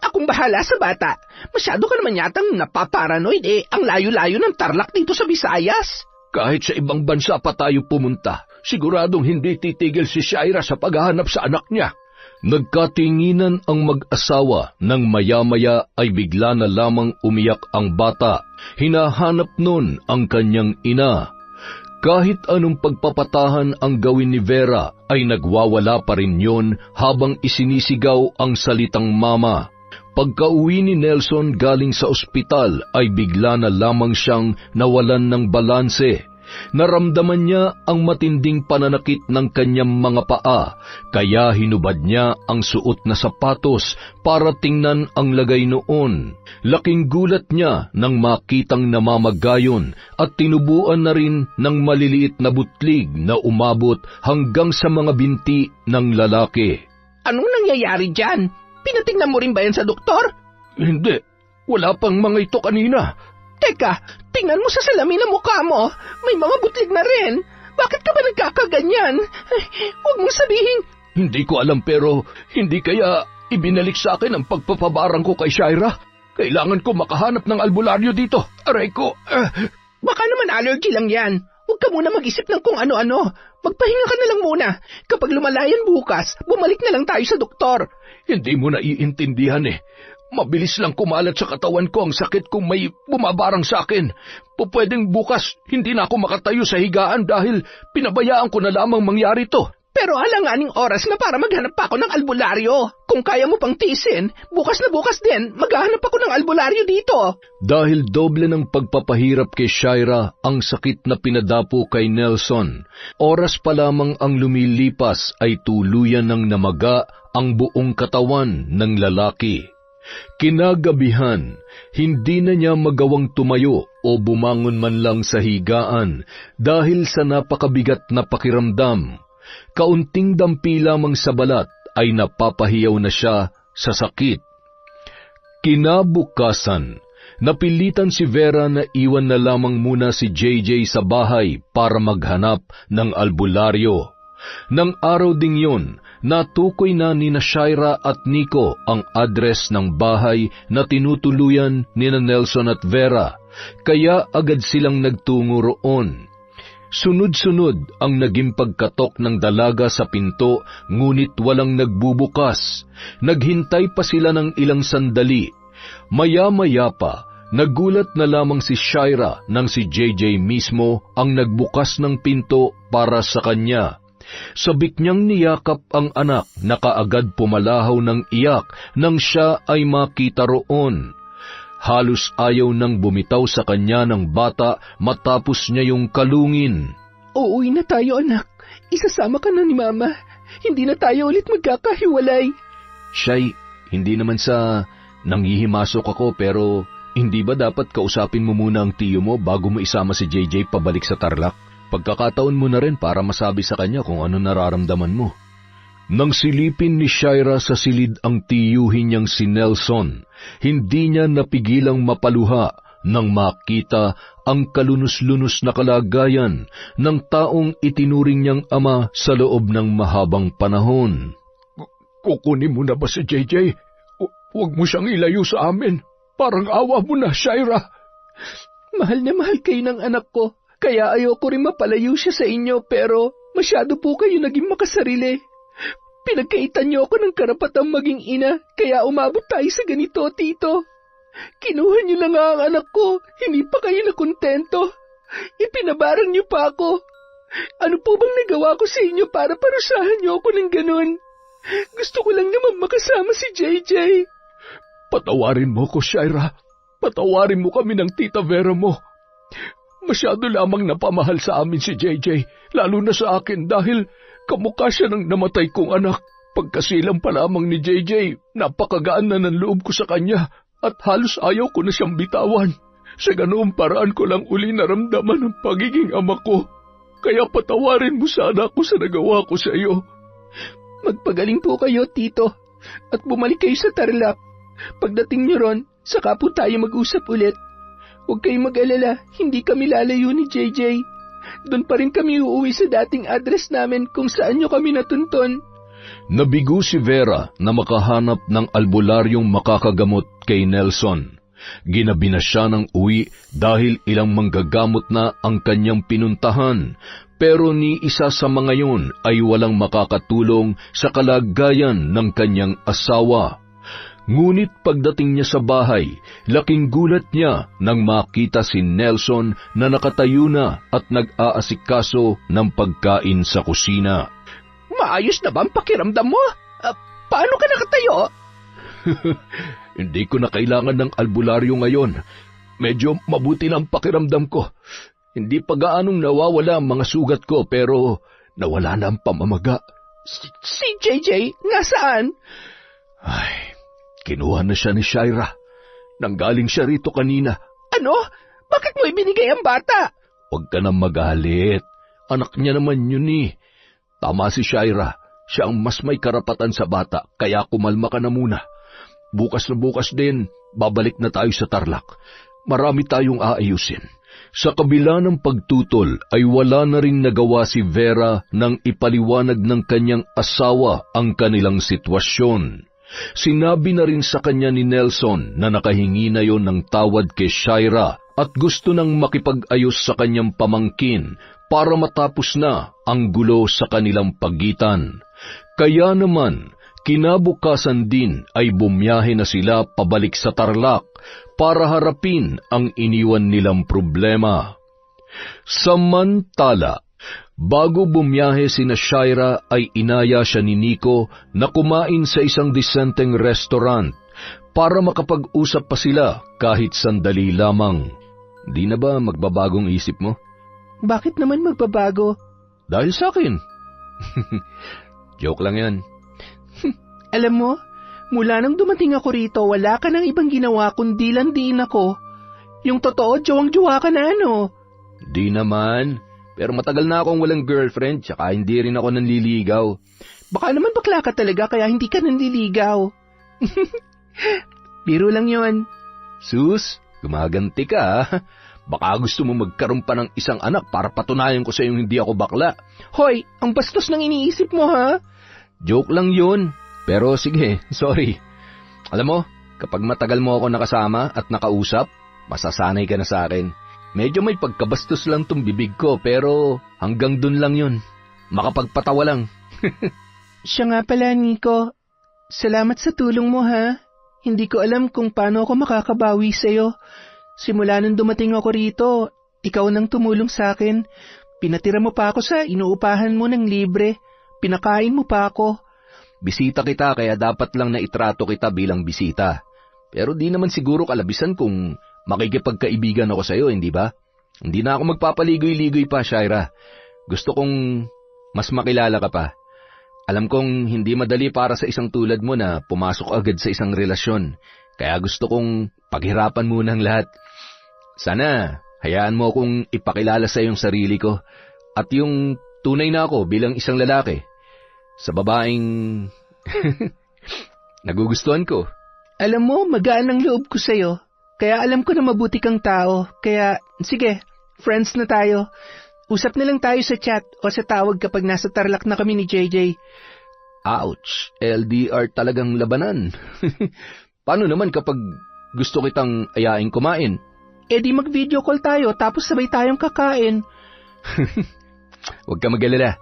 Akong bahala sa bata. Masyado ka naman yatang napaparanoid eh. Ang layo-layo ng Tarlac dito sa Visayas. Kahit sa ibang bansa pa tayo pumunta, siguradong hindi titigil si Shaira sa paghahanap sa anak niya. Nagkatinginan ang mag-asawa nang maya-maya ay bigla na lamang umiyak ang bata. Hinahanap nun ang kanyang ina. Kahit anong pagpapatahan ang gawin ni Vera ay nagwawala pa rin yon habang isinisigaw ang salitang mama. Pagka-uwi ni Nelson galing sa ospital ay bigla na lamang siyang nawalan ng balanse. Naramdaman niya ang matinding pananakit ng kanyang mga paa, kaya hinubad niya ang suot na sapatos para tingnan ang lagay noon. Laking gulat niya nang makitang namamagayon at tinubuan na rin ng maliliit na butlig na umabot hanggang sa mga binti ng lalaki. Anong nangyayari dyan? Pinatingnan mo rin ba yan sa doktor? Hindi. Wala pang mga ito kanina. Teka, tingnan mo sa salamin ng mukha mo. May mga butlig na rin. Bakit ka ba nagkakaganyan? Huwag mong sabihin. Hindi ko alam pero hindi kaya ibinalik sa akin ang pagpapabarang ko kay Shaira. Kailangan ko makahanap ng albularyo dito. Aray ko. Baka naman allergy lang yan. Huwag ka muna mag-isip ng kung ano-ano. Magpahinga ka na lang muna. Kapag lumalayan bukas, bumalik na lang tayo sa doktor. Hindi mo naiintindihan eh. Mabilis lang kumalat sa katawan ko ang sakit kung may bumabarang sa akin. Pwedeng bukas hindi na ako makatayo sa higaan dahil pinabayaan ko na lamang mangyari to. Pero alanganing oras na para maghanap pa ako ng albularyo. Kung kaya mo pang tiisin, bukas na bukas din, maghahanap ako ng albularyo dito. Dahil doble ng pagpapahirap kay Shaira ang sakit na pinadapo kay Nelson, oras pa lamang ang lumilipas ay tuluyan ng namaga ang buong katawan ng lalaki. Kinagabihan, hindi na niya magawang tumayo o bumangon man lang sa higaan dahil sa napakabigat na pakiramdam. Kaunting dampi lamang sa balat ay napapahiyaw na siya sa sakit. Kinabukasan, napilitan si Vera na iwan na lamang muna si JJ sa bahay para maghanap ng albularyo. Nang araw ding yun, natukoy na ni Shaira at Nico ang address ng bahay na tinutuluyan ni Nelson at Vera, kaya agad silang nagtungo roon. Sunod-sunod ang naging pagkatok ng dalaga sa pinto, ngunit walang nagbubukas. Naghintay pa sila ng ilang sandali. Maya-maya pa, nagulat na lamang si Shaira nang si JJ mismo ang nagbukas ng pinto para sa kanya. Sabik niyang niyakap ang anak na kaagad pumalahaw ng iyak nang siya ay makita roon. Halos ayaw nang bumitaw sa kanya ng bata matapos niya yung kalungin. Uuwi na tayo, anak. Isasama ka na ni Mama. Hindi na tayo ulit magkakahiwalay. Shay, hindi naman sa nanghihimasok ako pero hindi ba dapat kausapin mo muna ang tiyo mo bago mo isama si JJ pabalik sa Tarlac? Pagkakataon mo na rin para masabi sa kanya kung ano nararamdaman mo. Nang silipin ni Shaira sa silid ang tiyuhin niyang si Nelson, hindi niya napigilang mapaluha nang makita ang kalunos-lunos na kalagayan ng taong itinuring niyang ama sa loob ng mahabang panahon. Kukunin mo na ba si JJ? Huwag mo siyang ilayo sa amin. Parang awa mo na, Shaira. Mahal na mahal kayo ng anak ko, kaya ayoko rin mapalayo siya sa inyo, pero masyado po kayo naging makasarili. Pinagkaitan niyo ako ng karapatang maging ina, kaya umabot tayo sa ganito, Tito. Kinuha niyo lang nga ang anak ko, hindi pa kayo nakontento. Ipinabarang niyo pa ako. Ano po bang nagawa ko sa inyo para parusahan niyo ako ng ganun? Gusto ko lang naman makasama si JJ. Patawarin mo ko, Shaira. Patawarin mo kami ng Tita Vera mo. Masyado lamang napamahal sa amin si JJ, lalo na sa akin dahil kamukha siya ng namatay kong anak. Pagkasilang pa lamang ni JJ, napakagaan na ng loob ko sa kanya at halos ayaw ko na siyang bitawan. Sa ganoong paraan ko lang uli naramdaman ang pagiging ama ko. Kaya patawarin mo sana ako sa nagawa ko sa iyo. Magpagaling po kayo, Tito, at bumalik kayo sa Tarlac. Pagdating niyo ron, saka po tayo mag-usap ulit. Huwag kayong mag-alala, hindi kami lalayo ni JJ. Doon pa rin kami uuwi sa dating address namin kung saan nyo kami natunton. Nabigo si Vera na makahanap ng albularyong makakagamot kay Nelson. Ginabi na siya ng uwi dahil ilang manggagamot na ang kanyang pinuntahan, pero ni isa sa mga yun ay walang makakatulong sa kalagayan ng kanyang asawa. Ngunit pagdating niya sa bahay, laking gulat niya nang makita si Nelson na nakatayo na at nag-aasikaso ng pagkain sa kusina. Maayos na ba ang pakiramdam mo? Paano ka nakatayo? Hindi ko na kailangan ng albularyo ngayon. Medyo mabuti na ang pakiramdam ko. Hindi pa gaanong nawawala ang mga sugat ko pero nawala na ang pamamaga. Si JJ, nasaan? Ay, kinuha na siya ni Shaira. Nanggaling siya rito kanina. Ano? Bakit mo ibinigay ang bata? Huwag ka nang magalit. Anak niya naman yun eh. Tama si Shaira. Siya ang mas may karapatan sa bata, kaya kumalma ka na muna. Bukas na bukas din, babalik na tayo sa Tarlac. Marami tayong aayusin. Sa kabila ng pagtutol ay wala na ring nagawa si Vera nang ipaliwanag ng kanyang asawa ang kanilang sitwasyon. Sinabi na rin sa kanya ni Nelson na nakahingi na yon ng tawad kay Shaira at gusto nang makipag-ayos sa kanyang pamangkin para matapos na ang gulo sa kanilang pagitan. Kaya naman, Kinabukasan din ay bumiyahe na sila pabalik sa Tarlac para harapin ang iniwan nilang problema. Samantala, bago bumiyahe sina Shaira ay inaya siya ni Nico na kumain sa isang disenteng restaurant para makapag-usap pa sila kahit sandali lamang. Di na ba magbabagong isip mo? Bakit naman magbabago? Dahil sa akin. Joke lang yan. Alam mo, mula nang dumating ako rito, wala ka ng ibang ginawa kundi landiin ako. Yung totoo, jowang-jowa ka na ano? Di naman. Pero matagal na akong walang girlfriend, tsaka hindi rin ako nanliligaw. Baka naman bakla ka talaga kaya hindi ka nanliligaw. Biro lang yon. Sus, gumaganti ka. Baka gusto mo magkaroon pa ng isang anak para patunayan ko sa iyong hindi ako bakla. Hoy, ang bastos ng iniisip mo ha? Joke lang yun. Pero sige, sorry. Alam mo, kapag matagal mo ako nakasama at nakausap, masasanay ka na sa akin. Medyo may pagkabastos lang tong bibig ko, pero hanggang dun lang yun. Makapagpatawa lang. Siya nga pala, Nico. Salamat sa tulong mo ha. Hindi ko alam kung paano ako makakabawi sa'yo. Simula nung dumating ako rito, ikaw nang tumulong sa akin. Pinatira mo pa ako sa inuupahan mo ng libre. Pinakain mo pa ako. Bisita kita kaya dapat lang na itrato kita bilang bisita. Pero di naman siguro kalabisan kung makikipagkaibigan ako sa iyo, hindi ba? Hindi na ako magpapaligoy-ligoy pa, Shaira. Gusto kong mas makilala ka pa. Alam kong hindi madali para sa isang tulad mo na pumasok agad sa isang relasyon. Kaya gusto kong paghirapan muna ang lahat. Sana hayaan mo akong ipakilala sa iyong sarili ko at yung tunay na ako bilang isang lalaki. Sa babaeng nagugustuhan ko. Alam mo, magaan ang loob ko sa'yo. Kaya alam ko na mabuti kang tao. Kaya, sige, friends na tayo. Usap na lang tayo sa chat o sa tawag kapag nasa Tarlac na kami ni JJ. Ouch, LDR talagang labanan. Paano naman kapag gusto kitang ayaing kumain? Eh di mag-video call tayo tapos sabay tayong kakain. Huwag ka mag-alala.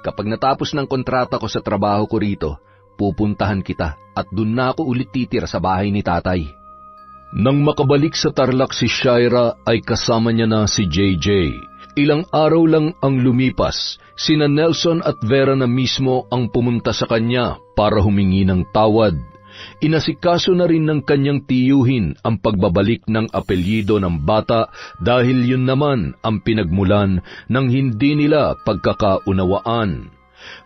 Kapag natapos ng kontrata ko sa trabaho ko rito, pupuntahan kita at dun na ako ulit titira sa bahay ni tatay. Nang makabalik sa Tarlac si Shaira ay kasama niya na si JJ. Ilang araw lang ang lumipas, sina Nelson at Vera na mismo ang pumunta sa kanya para humingi ng tawad. Inasikaso na rin ng kanyang tiyuhin ang pagbabalik ng apelyido ng bata dahil yun naman ang pinagmulan ng hindi nila pagkakaunawaan.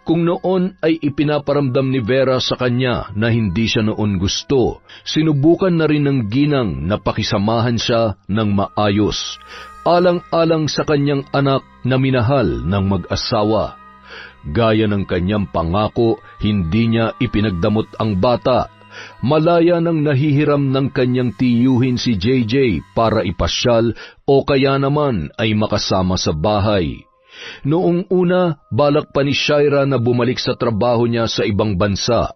Kung noon ay ipinaparamdam ni Vera sa kanya na hindi siya noon gusto, sinubukan na rin ng ginang na pakisamahan siya ng maayos, alang-alang sa kanyang anak na minahal ng mag-asawa. Gaya ng kanyang pangako, hindi niya ipinagdamot ang bata. Malaya nang nahihiram ng kanyang tiyuhin si JJ para ipasyal o kaya naman ay makasama sa bahay. Noong una, balak pa ni Shaira na bumalik sa trabaho niya sa ibang bansa,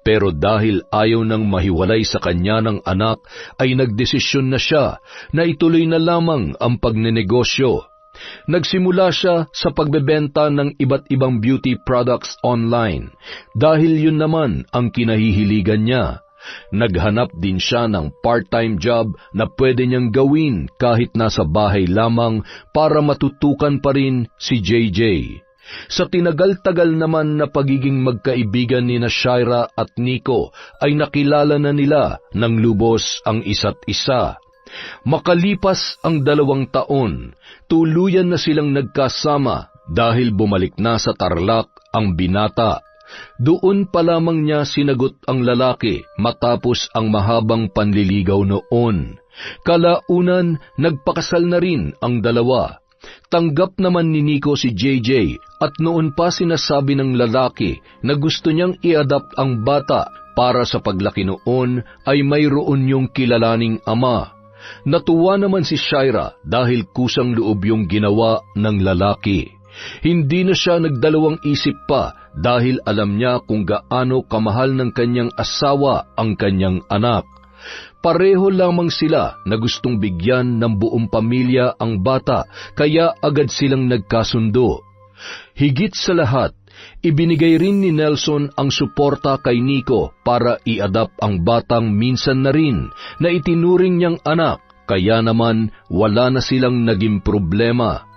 pero dahil ayaw nang mahiwalay sa kanya ng anak, ay nagdesisyon na siya na ituloy na lamang ang pagnenegosyo. Nagsimula siya sa pagbebenta ng iba't ibang beauty products online dahil yun naman ang kinahihiligan niya. Naghanap din siya ng part-time job na pwede niyang gawin kahit nasa bahay lamang para matutukan pa rin si JJ. Sa tinagal-tagal naman na pagiging magkaibigan ni Shaira at Nico ay nakilala na nila ng lubos ang isa't isa. Makalipas ang 2 taon, tuluyan na silang nagkasama dahil bumalik na sa Tarlac ang binata. Doon pa lamang niya sinagot ang lalaki matapos ang mahabang panliligaw noon. Kalaunan, nagpakasal na rin ang dalawa. Tanggap naman ni Nico si JJ at noon pa sinasabi ng lalaki na gusto niyang i-adopt ang bata para sa paglaki noon ay mayroon yung kilalaning ama. Natuwa naman si Shaira dahil kusang loob yung ginawa ng lalaki. Hindi na siya nagdalawang isip pa dahil alam niya kung gaano kamahal ng kanyang asawa ang kanyang anak. Pareho lamang sila na gustong bigyan ng buong pamilya ang bata kaya agad silang nagkasundo. Higit sa lahat, Ibinigay rin ni Nelson ang suporta kay Nico para i-adapt ang batang minsan na rin na itinuring niyang anak, kaya naman wala na silang naging problema.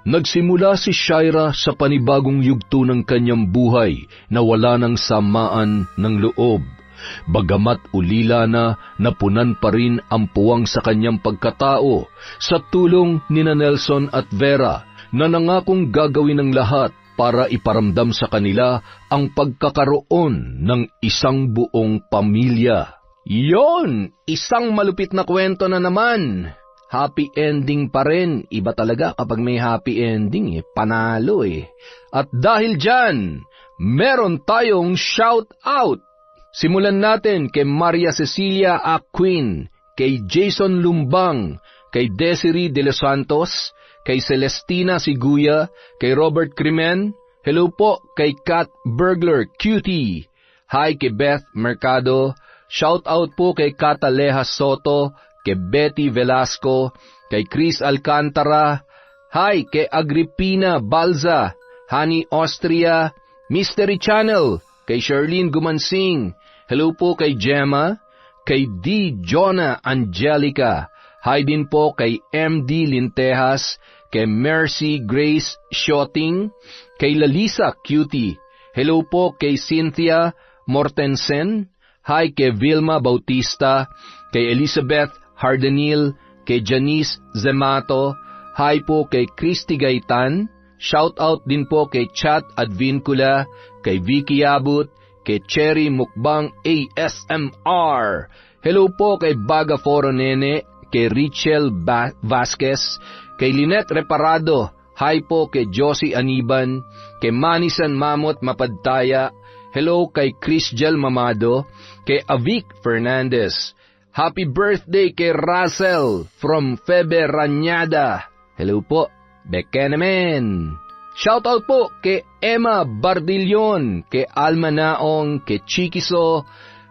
Nagsimula si Shaira sa panibagong yugto ng kanyang buhay na wala ng samaan ng loob. Bagamat ulila na, napunan pa rin ang puwang sa kanyang pagkatao sa tulong ni Nelson at Vera na nangakong gagawin ng lahat para iparamdam sa kanila ang pagkakaroon ng isang buong pamilya. Yon! Isang malupit na kwento na naman. Happy ending pa rin. Iba talaga kapag may happy ending, panalo eh. At dahil dyan, meron tayong shout out. Simulan natin kay Maria Cecilia Aquin, kay Jason Lumbang, kay Desiree De Los Santos, kay Celestina Siguya, kay Robert Crimen, hello po kay Kat Burglar Cutie, hi kay Beth Mercado, shout out po kay Kata Leja Soto, kay Betty Velasco, kay Chris Alcantara, hi kay Agripina Balza, Honey Austria, Mystery Channel, kay Charlene Gumansing, hello po kay Gemma, kay D. Jonah Angelica, hi din po kay MD Lintejas, kay Mercy Grace Shooting, kay Lalisa Cutie, hello po kay Cynthia Mortensen, hi kay Vilma Bautista, kay Elizabeth Hardenil, kay Janice Zemato, hi po kay Christy Gaitan, shout out din po kay Chat Advincula, kay Vicky Abut, kay Cherry Mukbang ASMR, hello po kay Baga Foro Nene, kay Richel Vasquez, kay Lynette Reparado, hi po kay Josie Aniban, kay Manisan Mamot Mapadtaya, hello kay Chrisjel Mamado, kay Avic Fernandez, happy birthday kay Russell from Febe Ranyada, hello po, Bekenemen. Shoutout po kay Emma Bardillon, kay Alma Naong, kay Chikiso,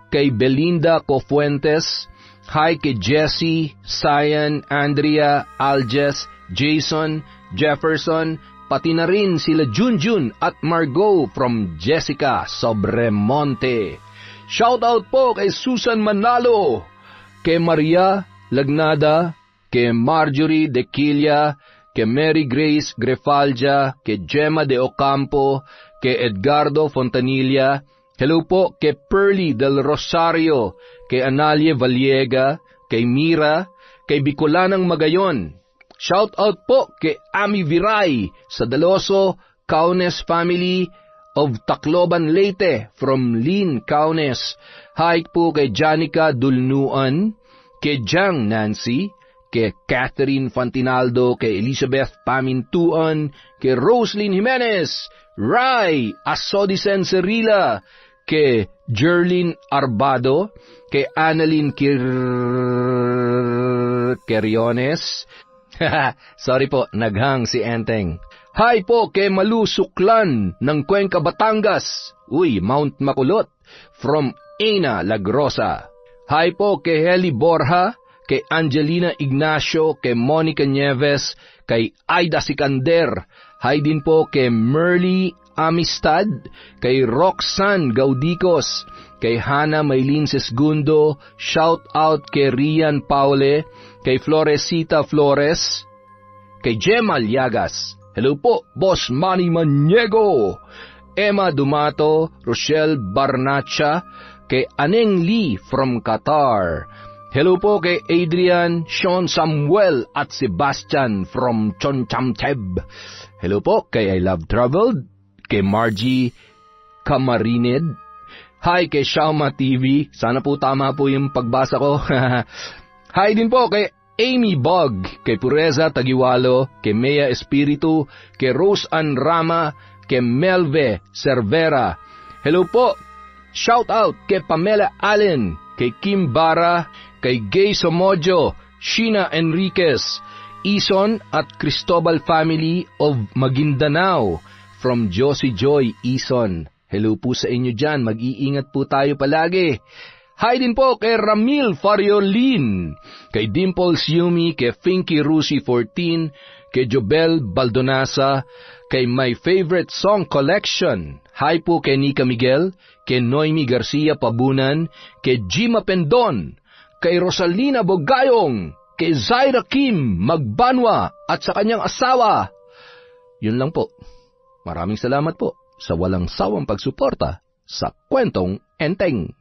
kay Belinda Cofuentes, hi kay Jessie, Cyan, Andrea, Aljes, Jason, Jefferson, pati na rin sila Junjun at Margot from Jessica Sobremonte. Shoutout po kay Susan Manalo, kay Maria Lagnada, kay Marjorie De Quilla, kay Mary Grace Grefalja, kay Gemma De Ocampo, kay Edgardo Fontanilla, hello po kay Pearly Del Rosario, kay Analie Valliega, kay Mira, kay Bicolanang Magayon. Shout out po kay Ami Viray sa Daloso, Kaunes family of Tacloban, Leyte, from Lynn, Kaunes. Hi po kay Janica Dulnuan, kay Jang Nancy, kay Catherine Fantinaldo, kay Elizabeth Pamintuan, kay Roslyn Jimenez, Rai Asodisen Cerilla, kay Jerlyn Arbado, kay Annalyn Queriones, sorry po, naghang si Enteng. Hi po kay Malu Suklan ng Cuenca, Batangas, Mount Makulot, from Ana Lagrosa. Hi po kay Heli Borja, kay Angelina Ignacio, kay Monica Nieves, kay Aida Sikander. Hi din po kay Merly Amistad, kay Roxanne Gaudicos, kay Hana Maylin Sesgundo, shout out kay Rian Paule, kay Floresita Flores, kay Gemma Liagas, hello po, Boss Manny Maniego, Emma Dumato, Rochelle Barnacha, kay Aneng Lee from Qatar, hello po kay Adrian, Sean Samuel at Sebastian from Chonchamcheb, hello po kay I Love Traveled, kay Margie Camarinid, hi kay Shauma TV, sana po tama po yung pagbasa ko. Hi din po kay Amy Bog, kay Pureza Tagiwalo, kay Mea Espiritu, kay Rose Ann Rama, kay Melve Cervera. Hello po, shout out kay Pamela Allen, kay Kim Bara, kay Gay Somojo, Sheena Enriquez, Ison at Cristobal family of Maguindanao, from Josie Joy Ison. Hello po sa inyo dyan, mag-iingat po tayo palagi. Hi din po kay Ramil Fariolin, kay Dimples Yumi, kay Finky Rusi 14, kay Jobel Baldonasa, kay My Favorite Song Collection. Hi po kay Nika Miguel, kay Noemi Garcia Pabunan, kay Jima Pendon, kay Rosalina Bogayong, kay Zaira Kim Magbanwa at sa kanyang asawa. Yun lang po. Maraming salamat po sa walang sawang pagsuporta sa Kwentong Enteng.